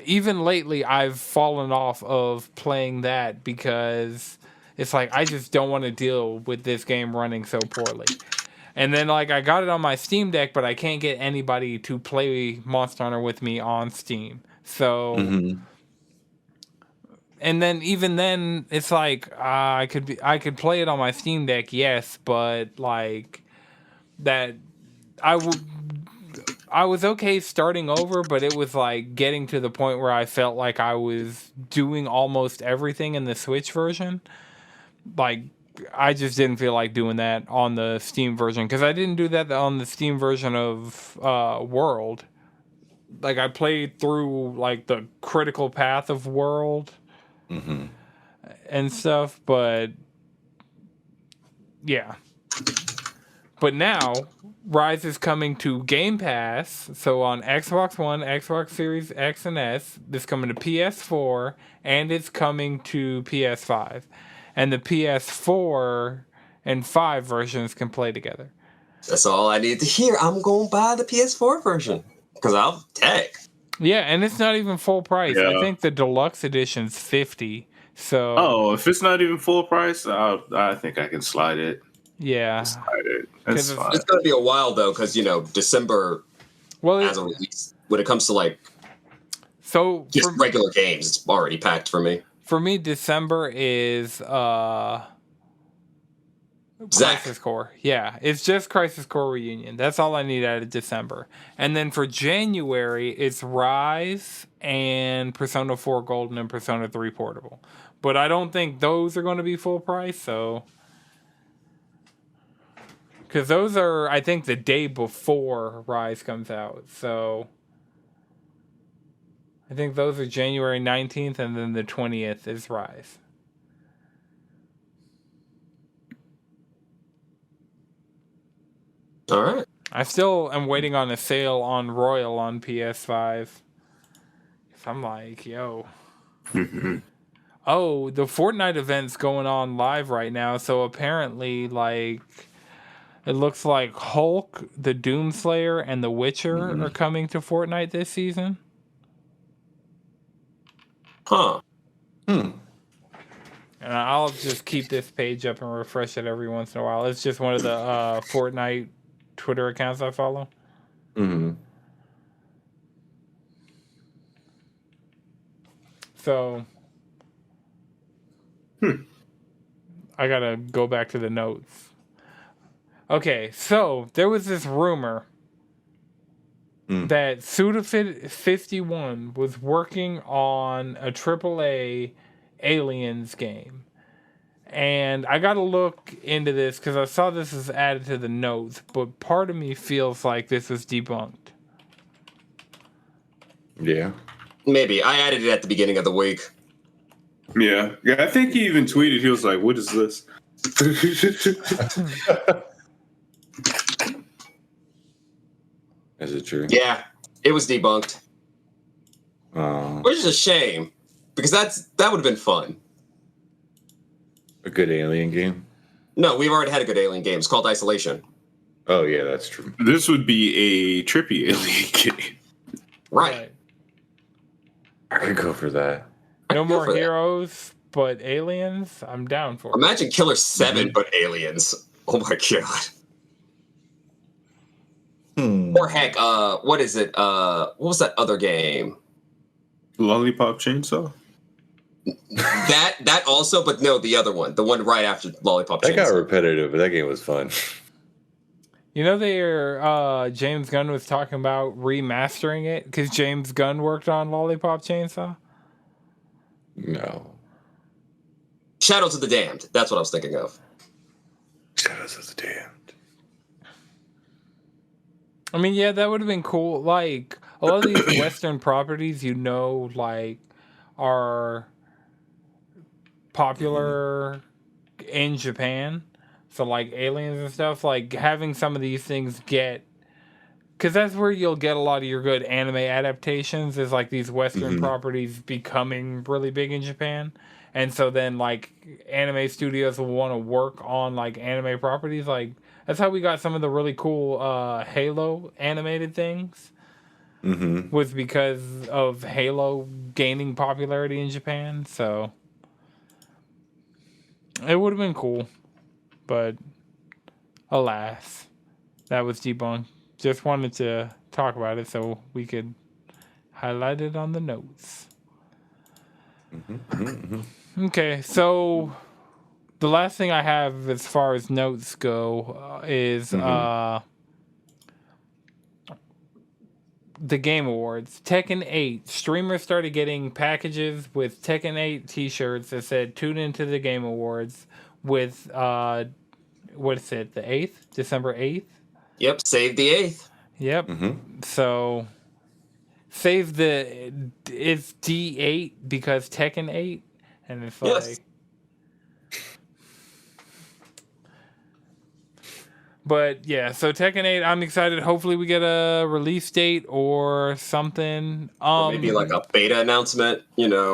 even lately I've fallen off of playing that because it's like I just don't want to deal with this game running so poorly. And then like I got it on my Steam Deck, but I can't get anybody to play Monster Hunter with me on Steam. So and then even then it's like I could play it on my Steam Deck, yes, but like that I was okay starting over, but it was like getting to the point where I felt like I was doing almost everything in the Switch version. Like I just didn't feel like doing that on the Steam version because I didn't do that on the Steam version of World. like I played through like the critical path of world and stuff, but yeah. But now Rise is coming to Game Pass, so on Xbox One, Xbox Series X and S. It's coming to PS4 and it's coming to PS5, and the PS4 and 5 versions can play together.
That's all I need to hear. I'm going to buy the PS4 version because I'll tech.
Yeah, and it's not even full price.
Yeah.
I think the deluxe edition's $50. So
Oh, if it's not even full price, I think I can slide it.
yeah,
Slide it. That's fine.
It's going to be a while though, because December has a release. When it comes to like just regular games, it's already packed for me.
For me, December is Crisis Core. Yeah, it's just Crisis Core Reunion. That's all I need out of December. And then for January, it's Rise and Persona 4 Golden and Persona 3 Portable. But I don't think those are going to be full price, so... Because those are, I think, the day before Rise comes out, so... I think those are January 19th, and then the 20th is Rise.
All right.
I still am waiting on a sale on Royal on PS5. I'm like, yo. Oh, the Fortnite event's going on live right now, so apparently, like, it looks like Hulk, the Doomslayer, and The Witcher are coming to Fortnite this season.
Huh.
And I'll just keep this page up and refresh it every once in a while. It's just one of the Fortnite Twitter accounts I follow. So, I gotta go back to the notes. Okay, so there was this rumor that Suda51 was working on a AAA Aliens game. And I got to look into this because I saw this was added to the notes, but part of me feels like this was debunked.
Yeah.
Maybe. I added it at the beginning of the week.
Yeah. I think he even tweeted, he was like, what is this?
Is it true?
Yeah, it was debunked. Which is a shame, because that would have been fun.
A good alien game?
No, we've already had a good alien game. It's called Isolation.
Oh, yeah, that's true.
This would be a trippy alien game.
Right.
I could go for that.
No more heroes, but aliens? I'm down for it.
Imagine Killer 7, but aliens. Oh my god. Or heck, what is it? What was that other game?
Lollipop Chainsaw?
That also, but no, the other one. The one right after Lollipop Chainsaw.
That got repetitive, but that game was fun.
You know, James Gunn was talking about remastering it because James Gunn worked on Lollipop Chainsaw?
No.
Shadows of the Damned. That's what I was thinking of.
Shadows of the Damned.
I mean, yeah, that would have been cool. Like, a lot of these Western properties, like, are popular in Japan. So, like, aliens and stuff, like, having some of these things get... Because that's where you'll get a lot of your good anime adaptations, is, like, these Western properties becoming really big in Japan. And so then, like, anime studios will want to work on, like, anime properties. Like, that's how we got some of the really cool Halo animated things. Was because of Halo gaining popularity in Japan. So, it would have been cool. But, alas, that was debunked. Just wanted to talk about it so we could highlight it on the notes. Okay, so the last thing I have as far as notes go is the Game Awards. Tekken 8. Streamers started getting packages with Tekken 8 t-shirts that said, tune into the Game Awards with, what is it, the 8th? December 8th?
Yep, save the 8th.
Yep. So save it's D8 because Tekken 8, and it's like.
Yes.
But yeah, so Tekken 8, I'm excited. Hopefully we get a release date or something.
Or maybe like a beta announcement,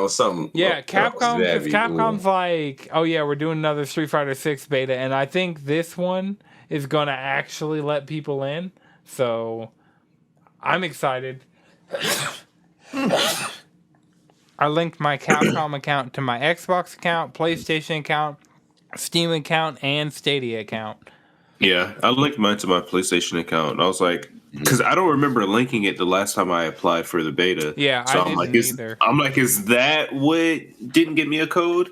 some.
Yeah, Capcom,
that'd
because
be
Capcom's
cool.
like, oh yeah, we're doing another Street Fighter 6 beta, and I think this one is gonna actually let people in. So I'm excited. I linked my Capcom account to my Xbox account, PlayStation account, Steam account, and Stadia account.
Yeah, I linked mine to my PlayStation account. I was like, because I don't remember linking it the last time I applied for the beta.
Yeah,
so
I
I'm like,
didn't either.
I'm like, is that what didn't get me a code?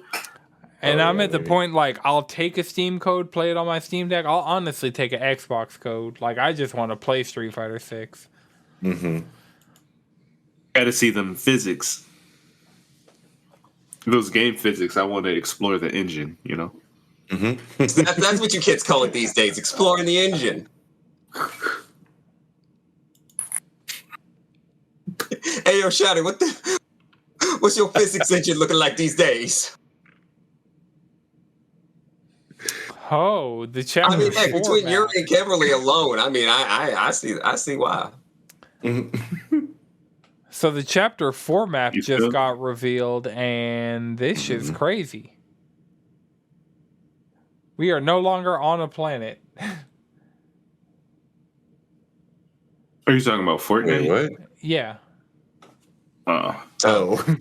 And I'm at the
maybe.
point, like, I'll take a Steam code, play it on my Steam Deck. I'll honestly take an Xbox code. Like, I just want to play Street Fighter 6.
Mm-hmm.
Got to see them physics. Those game physics, I want to explore the engine,
Mm-hmm.
That's what you kids call it these days, exploring the engine. Hey, yo, Shotty, what's your physics engine looking like these days?
Oh, the chapter.
I mean, heck,
4
between
map.
Yuri and Kimberly alone, I mean, I see why.
So the chapter 4 map
You
just
feel?
got revealed, and this shit's crazy. We are no longer on a planet.
Are you talking about Fortnite?
Wait, what?
Yeah.
Oh,
Yeah,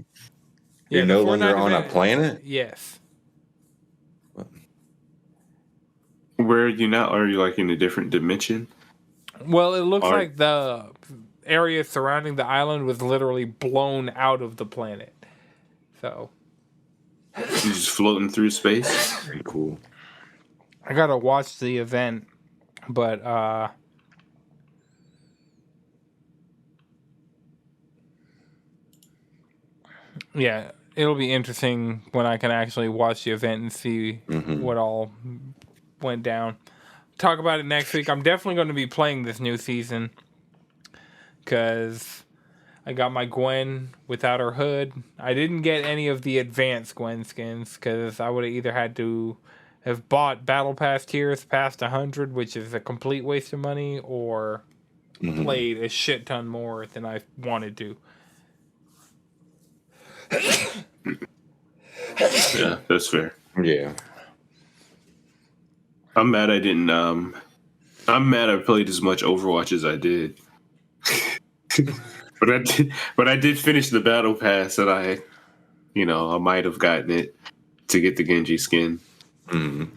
you're
the
no longer
Fortnite
on a
event-
planet?
Yes.
Where are you now? Are you like in a different dimension?
Well, it looks
Are-
like the area surrounding the island was literally blown out of the planet. So
You just floating through space?
Very cool.
I gotta watch the event, but yeah, it'll be interesting when I can actually watch the event and see what all went down. Talk about it next week. I'm definitely going to be playing this new season because I got my Gwen without her hood. I didn't get any of the advanced Gwen skins because I would have either had to have bought Battle Pass tiers past 100, which is a complete waste of money, or played a shit ton more than I wanted to.
Yeah, that's fair.
Yeah.
I'm mad I didn't. I'm mad I played as much Overwatch as I did. But I did finish the battle pass, and I might have gotten it to get the Genji skin. And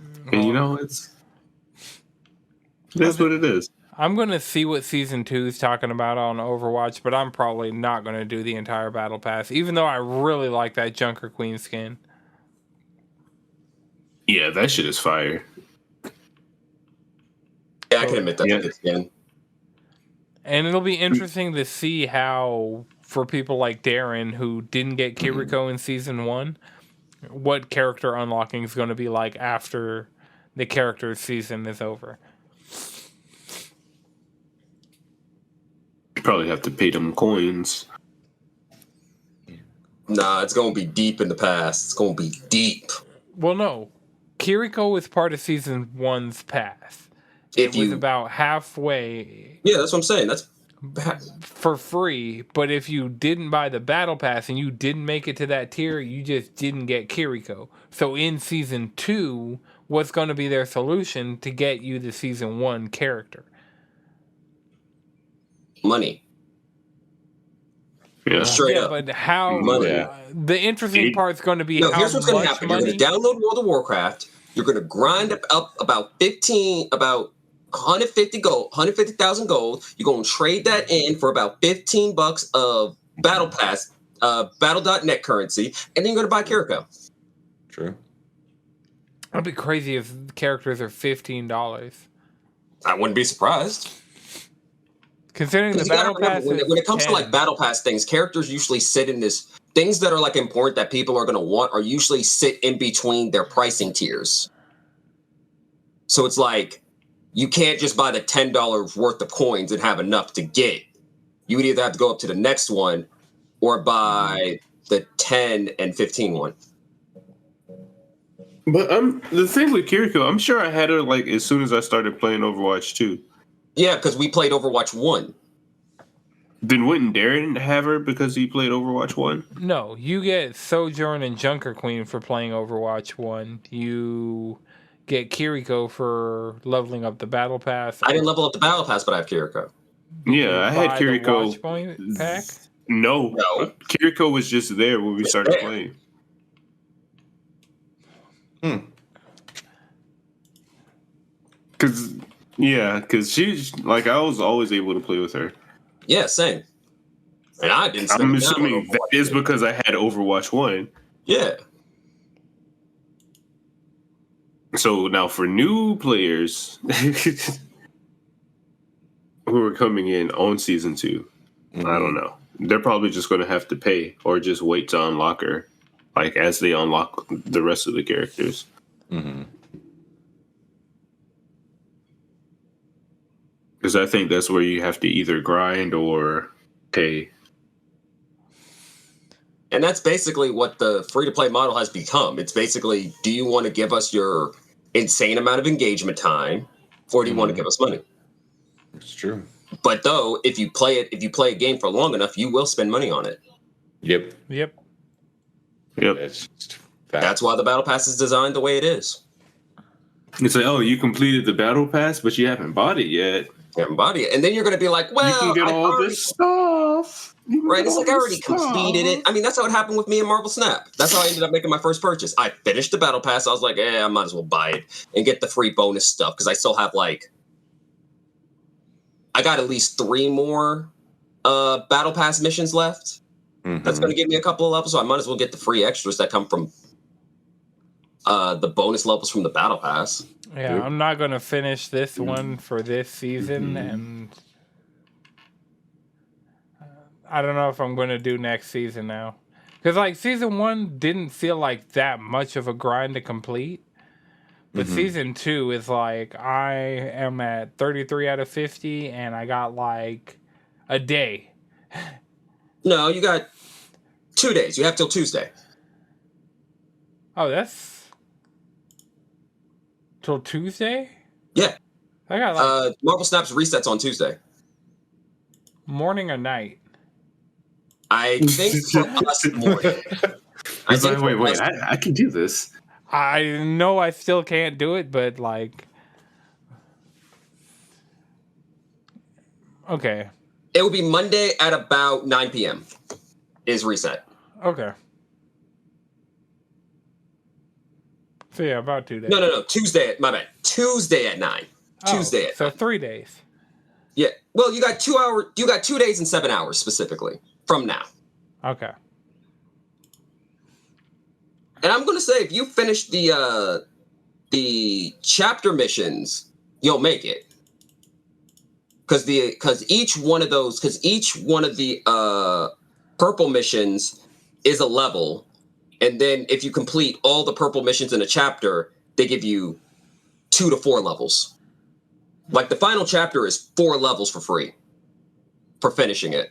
that's what it is.
I'm going to see what Season 2 is talking about on Overwatch, but I'm probably not going to do the entire Battle Pass, even though I really like that Junker Queen skin.
Yeah, that shit is fire.
Yeah, I can admit that's
Yeah.
a good skin.
And it'll be interesting to see how, for people like Darren, who didn't get Kiriko in Season 1, what character unlocking is going to be like after the character's season is over.
You probably have to pay them coins.
Nah, it's gonna be deep in the past. It's gonna be deep.
Well, no. Kiriko was part of Season 1's path.
If
It was
you,
about halfway
yeah, that's what I'm saying. That's
for free, but if you didn't buy the Battle Pass and you didn't make it to that tier, you just didn't get Kiriko. So in Season 2, what's going to be their solution to get you the Season 1 character?
money.
Yeah.
Straight up.
But how...
Money.
the interesting part is going to be
No,
how
here's what's going to
much
happen. You're
money...
going to download World of Warcraft. You're going to grind up about 150 gold, 150,000 gold. You're going to trade that in for about $15 of Battle Pass, Battle.net currency, and then you're going to buy Kiriko.
True.
That'd be crazy if characters are $15.
I wouldn't be surprised.
Considering the
You gotta
Battle
remember,
Pass
when it comes to like
10.
Battle Pass things, characters usually sit in this. Things that are like important that people are going to want are usually sit in between their pricing tiers. So it's like you can't just buy the $10 worth of coins and have enough to get you would either have to go up to the next one or buy the 10 and 15 one.
But the thing with Kiriko, I'm sure I had her like as soon as I started playing Overwatch 2.
Yeah, because we played Overwatch 1.
Then wouldn't Darren have her because he played Overwatch 1?
No, you get Sojourn and Junker Queen for playing Overwatch 1. You get Kiriko for leveling up the Battle Pass.
I didn't level up the Battle Pass, but I have Kiriko.
Yeah, I had
Buy the
Kiriko.
Watchpoint pack?
No. Kiriko was just there when we started
there.
playing. Because she's like, I was always able to play with her.
Yeah, same. And I didn't.
I'm assuming that is because I had Overwatch 1.
Yeah.
So now for new players who are coming in on season 2, I don't know. They're probably just going to have to pay or just wait to unlock her, like as they unlock the rest of the characters. Because I think that's where you have to either grind or pay.
And that's basically what the free-to-play model has become. It's basically, do you want to give us your insane amount of engagement time, or do you want to give us money?
It's true.
But though, if you play a game for long enough, you will spend money on it.
Yep.
That's why the Battle Pass is designed the way it is.
It's like, oh, you completed the Battle Pass, but you haven't bought it yet.
You haven't bought it, and then you're going to be like, well,
you can get all this stuff.
Right, it's like I already completed it. I mean, that's how it happened with me in Marvel Snap. That's how I ended up making my first purchase. I finished the Battle Pass. I was like, I might as well buy it and get the free bonus stuff because I still have I got at least 3 more Battle Pass missions left. That's going to give me a couple of levels, so I might as well get the free extras that come from the bonus levels from the Battle Pass.
Yeah, I'm not going to finish this one for this season, and I don't know if I'm going to do next season now. Because, season 1 didn't feel like that much of a grind to complete. But season 2 is I am at 33 out of 50, and I got, a day.
No, you got 2 days. You have till Tuesday.
Oh, that's till Tuesday?
Yeah.
I got,
Marvel Snap's resets on Tuesday.
Morning or night?
I think for us morning.
Wait, I can do this.
I know I still can't do it, but okay.
It will be Monday at about 9 p.m. is reset.
Okay. So yeah, about 2 days.
No. Tuesday. My bad. Tuesday at 9. Tuesday at 9.
3 days.
Yeah. Well, you got 2 hours. You got 2 days and 7 hours specifically from now.
Okay.
And I'm gonna say, if you finish the chapter missions, you'll make it. Because each one of the purple missions is a level, and then if you complete all the purple missions in a chapter, they give you 2 to 4 levels. Like the final chapter is 4 levels for free for finishing it.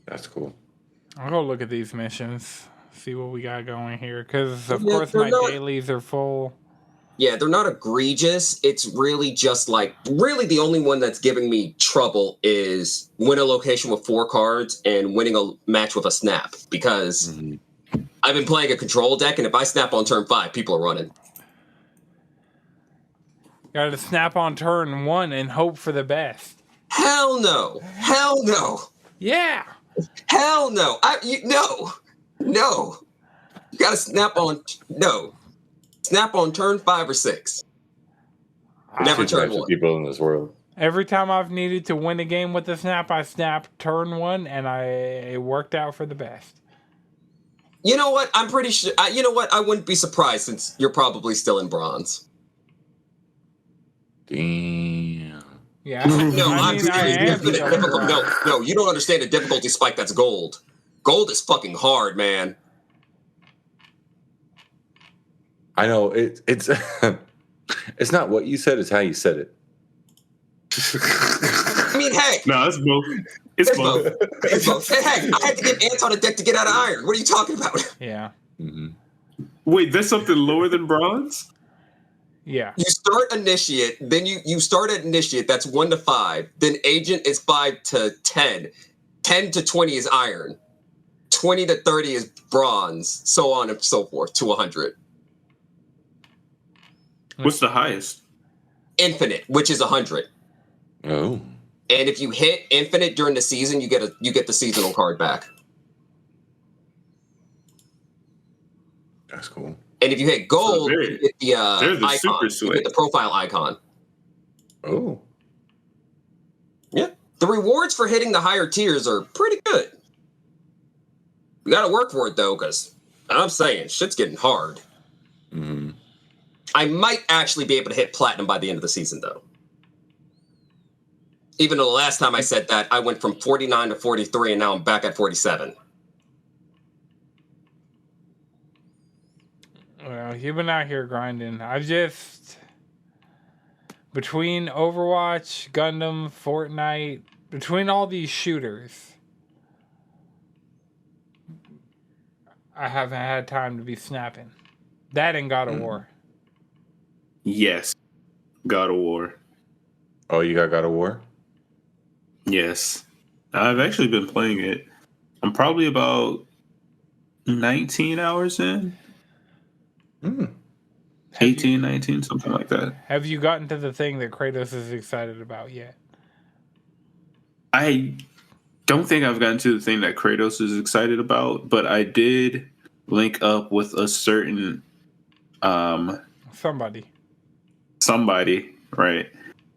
That's cool.
I'll go look at these missions, see what we got going here, because of course my dailies are full.
Yeah, they're not egregious. It's really just really the only one that's giving me trouble is win a location with 4 cards and winning a match with a snap, because I've been playing a control deck, and if I snap on turn 5, people are running.
Gotta snap on turn 1 and hope for the best.
Hell no. Hell no.
Yeah.
Hell no. No. No. You gotta snap on. No. Snap on turn 5 or 6. Never turn 1.
People in this world.
Every time I've needed to win a game with a snap, I snapped turn 1, and it worked out for the best.
You know what? I'm pretty sure. You know what? I wouldn't be surprised since you're probably still in bronze.
Damn.
Yeah.
No, I'm serious. No, you don't understand the difficulty spike. That's gold. Gold is fucking hard, man.
I know it's it's not what you said; it's how you said it.
I mean, heck,
No, it's both. It's both.
It's both. Hey, heck, I had to get Ants on a deck to get out of iron. What are you talking about?
Yeah.
Mm-hmm.
Wait, that's something lower than bronze?
Yeah.
You start initiate, then you start at initiate. That's 1 to 5. Then agent is 5 to 10. 10 to 20 is iron. 20 to 30 is bronze. So on and so forth to 100.
What's the highest?
Infinite, which is 100.
Oh.
And if you hit infinite during the season, you get the seasonal card back.
That's cool.
And if you hit gold,
So
you get the icon.
super
You
sweet.
get the profile icon.
Oh.
Yeah. The rewards for hitting the higher tiers are pretty good. You got to work for it, though, because I'm saying shit's getting hard.
Mm-hmm.
I might actually be able to hit platinum by the end of the season, though. Even though the last time I said that, I went from 49 to 43, and now I'm back at 47.
Well, you've been out here grinding. I've just, between Overwatch, Gundam, Fortnite, between all these shooters, I haven't had time to be snapping. That and God of War.
Yes. God of War.
Oh, you got God of War?
Yes. I've actually been playing it. I'm probably about 19 hours in. 18, 19, something like that.
Have you gotten to the thing that Kratos is excited about yet?
I don't think I've gotten to the thing that Kratos is excited about, but I did link up with a certain
Somebody,
right?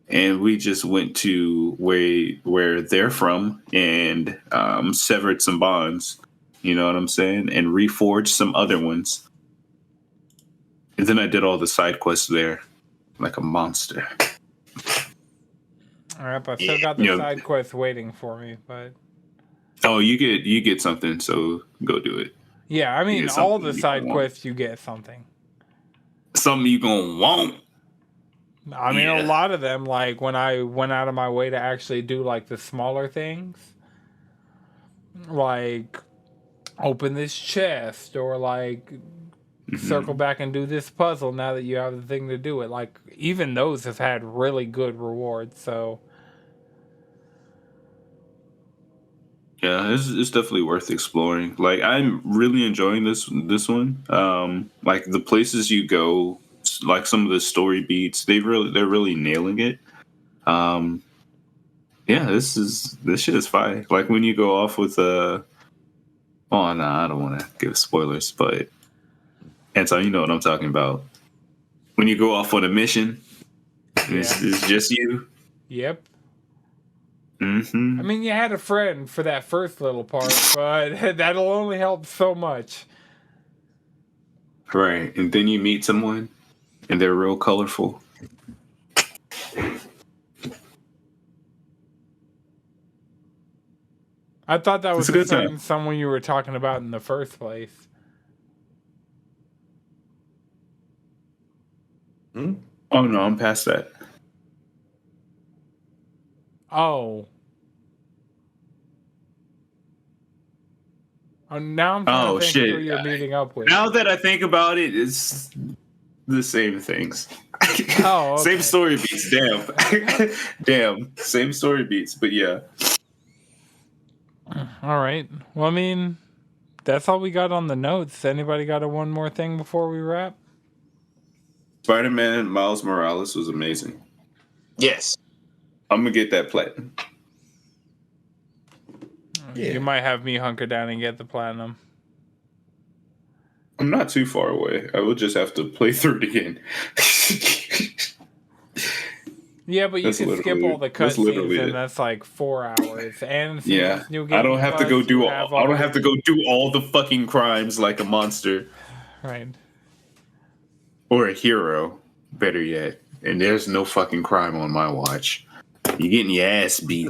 And we just went to where they're from and severed some bonds. You know what I'm saying? And reforged some other ones. And then I did all the side quests there, like a monster.
all right, but I still got the side quest waiting for me. But
oh, you get something, so go do it.
yeah, I mean, all the side quests you get something.
Something you gonna want.
I mean, a lot of them, like when I went out of my way to actually do like the smaller things, like open this chest or like circle back and do this puzzle now that you have the thing to do it. Like even those have had really good rewards. So
yeah, it's definitely worth exploring. Like I'm really enjoying this one. Like the places you go, like some of the story beats, they're really nailing it. Yeah, this shit is fire. Like when you go off with oh no, I don't want to give spoilers, but Anton, you know what I'm talking about. When you go off on a mission, it's just you.
yep.
Mm-hmm.
I mean, you had a friend for that first little part, but that'll only help so much.
Right, and then you meet someone, and they're real colorful.
I thought that was
It's a good
the
time.
someone you were talking about in the first place.
Oh no, I'm past that.
Oh. Now I'm trying to think who you're meeting up with.
Now that I think about it, it's the same things.
Oh, okay.
Same story beats. Damn. Damn. Same story beats, but yeah.
All right. Well, I mean, that's all we got on the notes. Anybody got one more thing before we wrap?
Spider-Man Miles Morales was amazing.
Yes.
I'm gonna get that platinum.
Yeah.
You might have me hunker down and get the platinum.
I'm not too far away. I will just have to play through it again.
Yeah, but you
That's
can skip
literally-
all the
that's literally
cutscenes, and
it.
that's like 4 hours. And
Yeah,
new game
I don't have to go
plus,
do.
you
I
have
don't have to go do all the fucking crimes like a monster
Right.
or a hero. Better yet, and there's no fucking crime on my watch. You're getting your ass beat,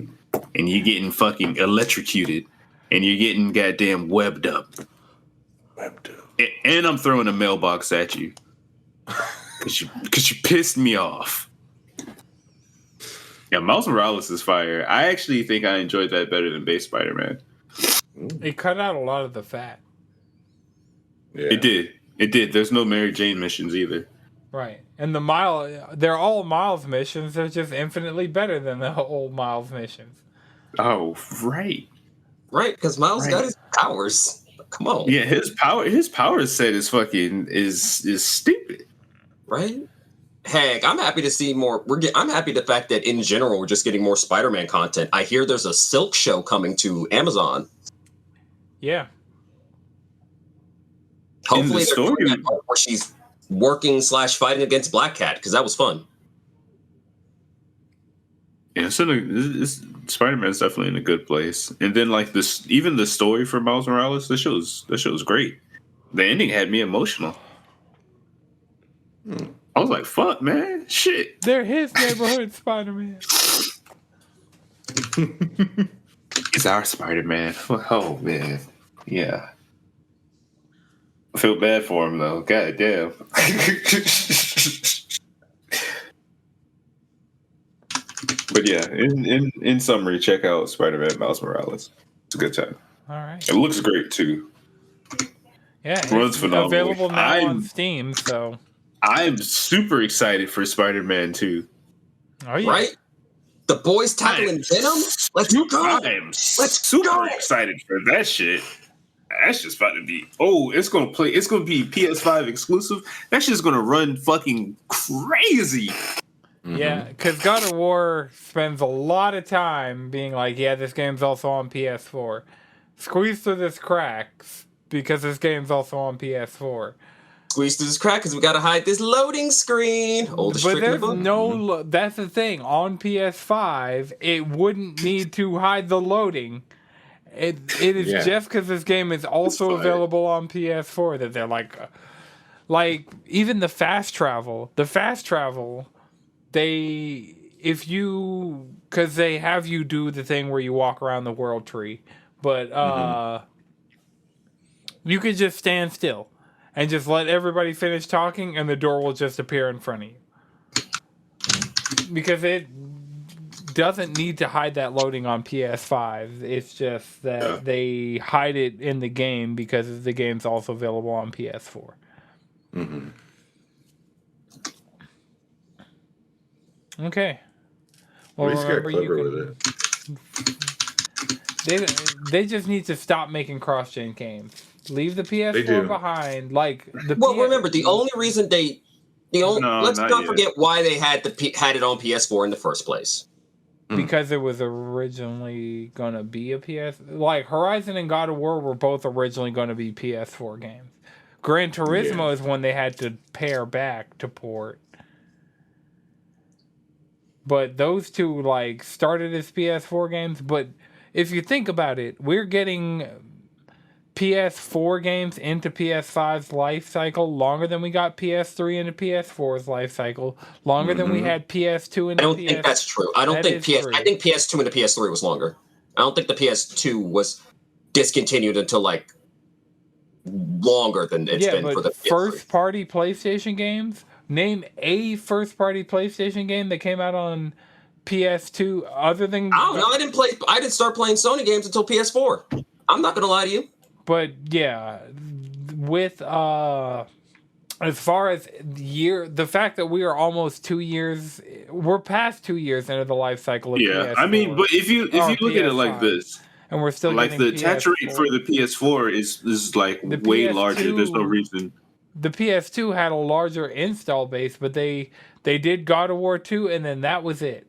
and you're getting fucking electrocuted, and you're getting goddamn webbed up. And I'm throwing a mailbox at you because you pissed me off. Yeah, Miles Morales is fire. I actually think I enjoyed that better than Base Spider-Man.
It cut out a lot of the fat.
Yeah.
It did. It did. There's no Mary Jane missions either.
Right. And they're all Miles missions. They're just infinitely better than the old Miles missions.
Oh, right.
Right, because Miles got his powers. Come on.
Yeah, his power set is fucking is stupid.
Right? Heck, I'm happy to see more. I'm happy the fact that in general we're just getting more Spider-Man content. I hear there's a Silk show coming to Amazon.
Yeah.
Hopefully they're doing that part where she's working / fighting against Black Cat, because that was fun.
Yeah, so Spider-Man's definitely in a good place. And then like this, even the story for Miles Morales, the show's great. The ending had me emotional. I was like, "Fuck, man, shit."
They're his neighborhood Spider-Man.
He's our Spider-Man. Oh man, yeah. I feel bad for him though. God damn. But yeah, in summary, check out Spider-Man Miles Morales. It's a good time.
All right.
It looks great too.
Yeah,
Runs
it's
phenomenally.
available now on Steam, so
I'm super excited for Spider-Man 2.
oh yeah.
Right? The boys tackling Venom? Let's go!
I'm super excited for that shit. That's just about to be. Oh, it's gonna be PS5 exclusive. That shit's gonna run fucking crazy.
Yeah, because God of War spends a lot of time being like, yeah, this game's also on PS4. Squeeze through this crack because this game's also on PS4.
Squeeze through this crack because we gotta hide this loading screen. Oldest
But
trick in the
there's
book.
that's the thing. On PS5, it wouldn't need to hide the loading. It is just because this game is also available on PS4 that they're like even the fast travel. Because they have you do the thing where you walk around the world tree, but you could just stand still and just let everybody finish talking, and the door will just appear in front of you. Because it doesn't need to hide that loading on PS5. It's just that they hide it in the game because the game's also available on PS4.
Mm-hmm.
Okay. Well,
At least got clever with it.
They just need to stop making cross-gen games. Leave the PS4 behind. Like
Remember, the only reason let's not forget why they had it on PS4 in the first place.
Because it was originally gonna be a PS. Like Horizon and God of War were both originally gonna be PS4 games. Gran Turismo is when they had to pare back to port. But those two started as PS4 games. But if you think about it, we're getting PS4 games into PS5's life cycle longer than we got PS3 into PS4's life cycle, longer than we had PS2 into PS3.
I don't think that's true. I think PS2 into PS3 was longer. I don't think the PS2 was discontinued until longer than it's been for the PS3.
First-party PlayStation games. Name a first-party PlayStation game that came out on PS2 other than.
I don't know. I didn't start playing Sony games until PS4. I'm not gonna lie to you.
But yeah, with as far as the fact that we are almost 2 years, we're past 2 years into the life cycle of PS4.
I mean, but if you look
PS5,
at it like this,
and we're still
like the attach rate for the PS4 is like way larger. There's no reason.
The PS2 had a larger install base, but they did God of War 2, and then that was it.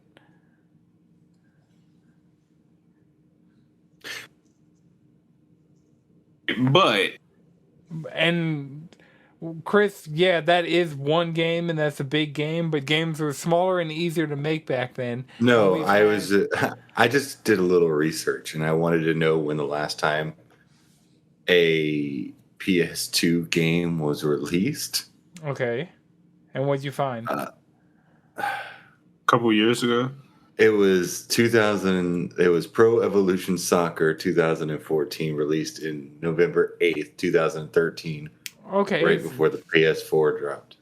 And Chris, that is one game, and that's a big game, but games were smaller and easier to make back then.
No, I just did a little research, and I wanted to know when the last time a PS2 game was released.
Okay. And what'd you find?
A couple years ago.
It was 2000. It was Pro Evolution Soccer 2014, released in November 8th, 2013.
Okay.
Right before the PS4 dropped.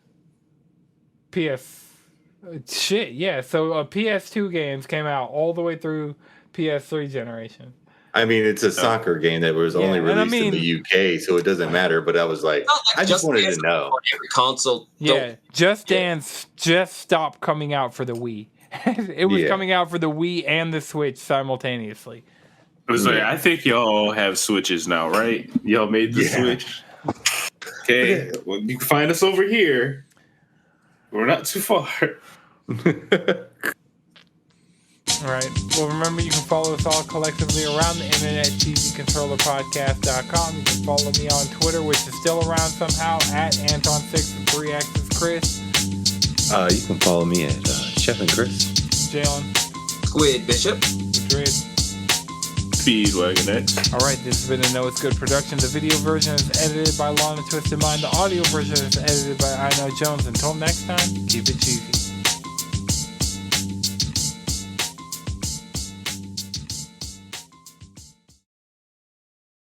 Shit, yeah. So PS2 games came out all the way through PS3 generation.
I mean, it's a soccer game that was only
Yeah, and I
released in the UK, so it doesn't matter. But I was like, I just wanted to know.
Every console.
Yeah, Just Dance just stopped coming out for the Wii. It was coming out for the Wii and the Switch simultaneously.
I think y'all have Switches now, right? Y'all made the Switch. Okay, well, you can find us over here. We're not too far.
All right. Well, remember, you can follow us all collectively around the internet, TVControllerPodcast.com. You can follow me on Twitter, which is still around somehow, at Anton6 with 3 X's Chris.
You can follow me at Chef and Chris.
Jalen.
Squid Bishop.
Madrid.
Speedwagon X.
All right, this has been a Know It's Good production. The video version is edited by Lana Twisted Mind. The audio version is edited by Iknowjones. Until next time, keep it cheesy.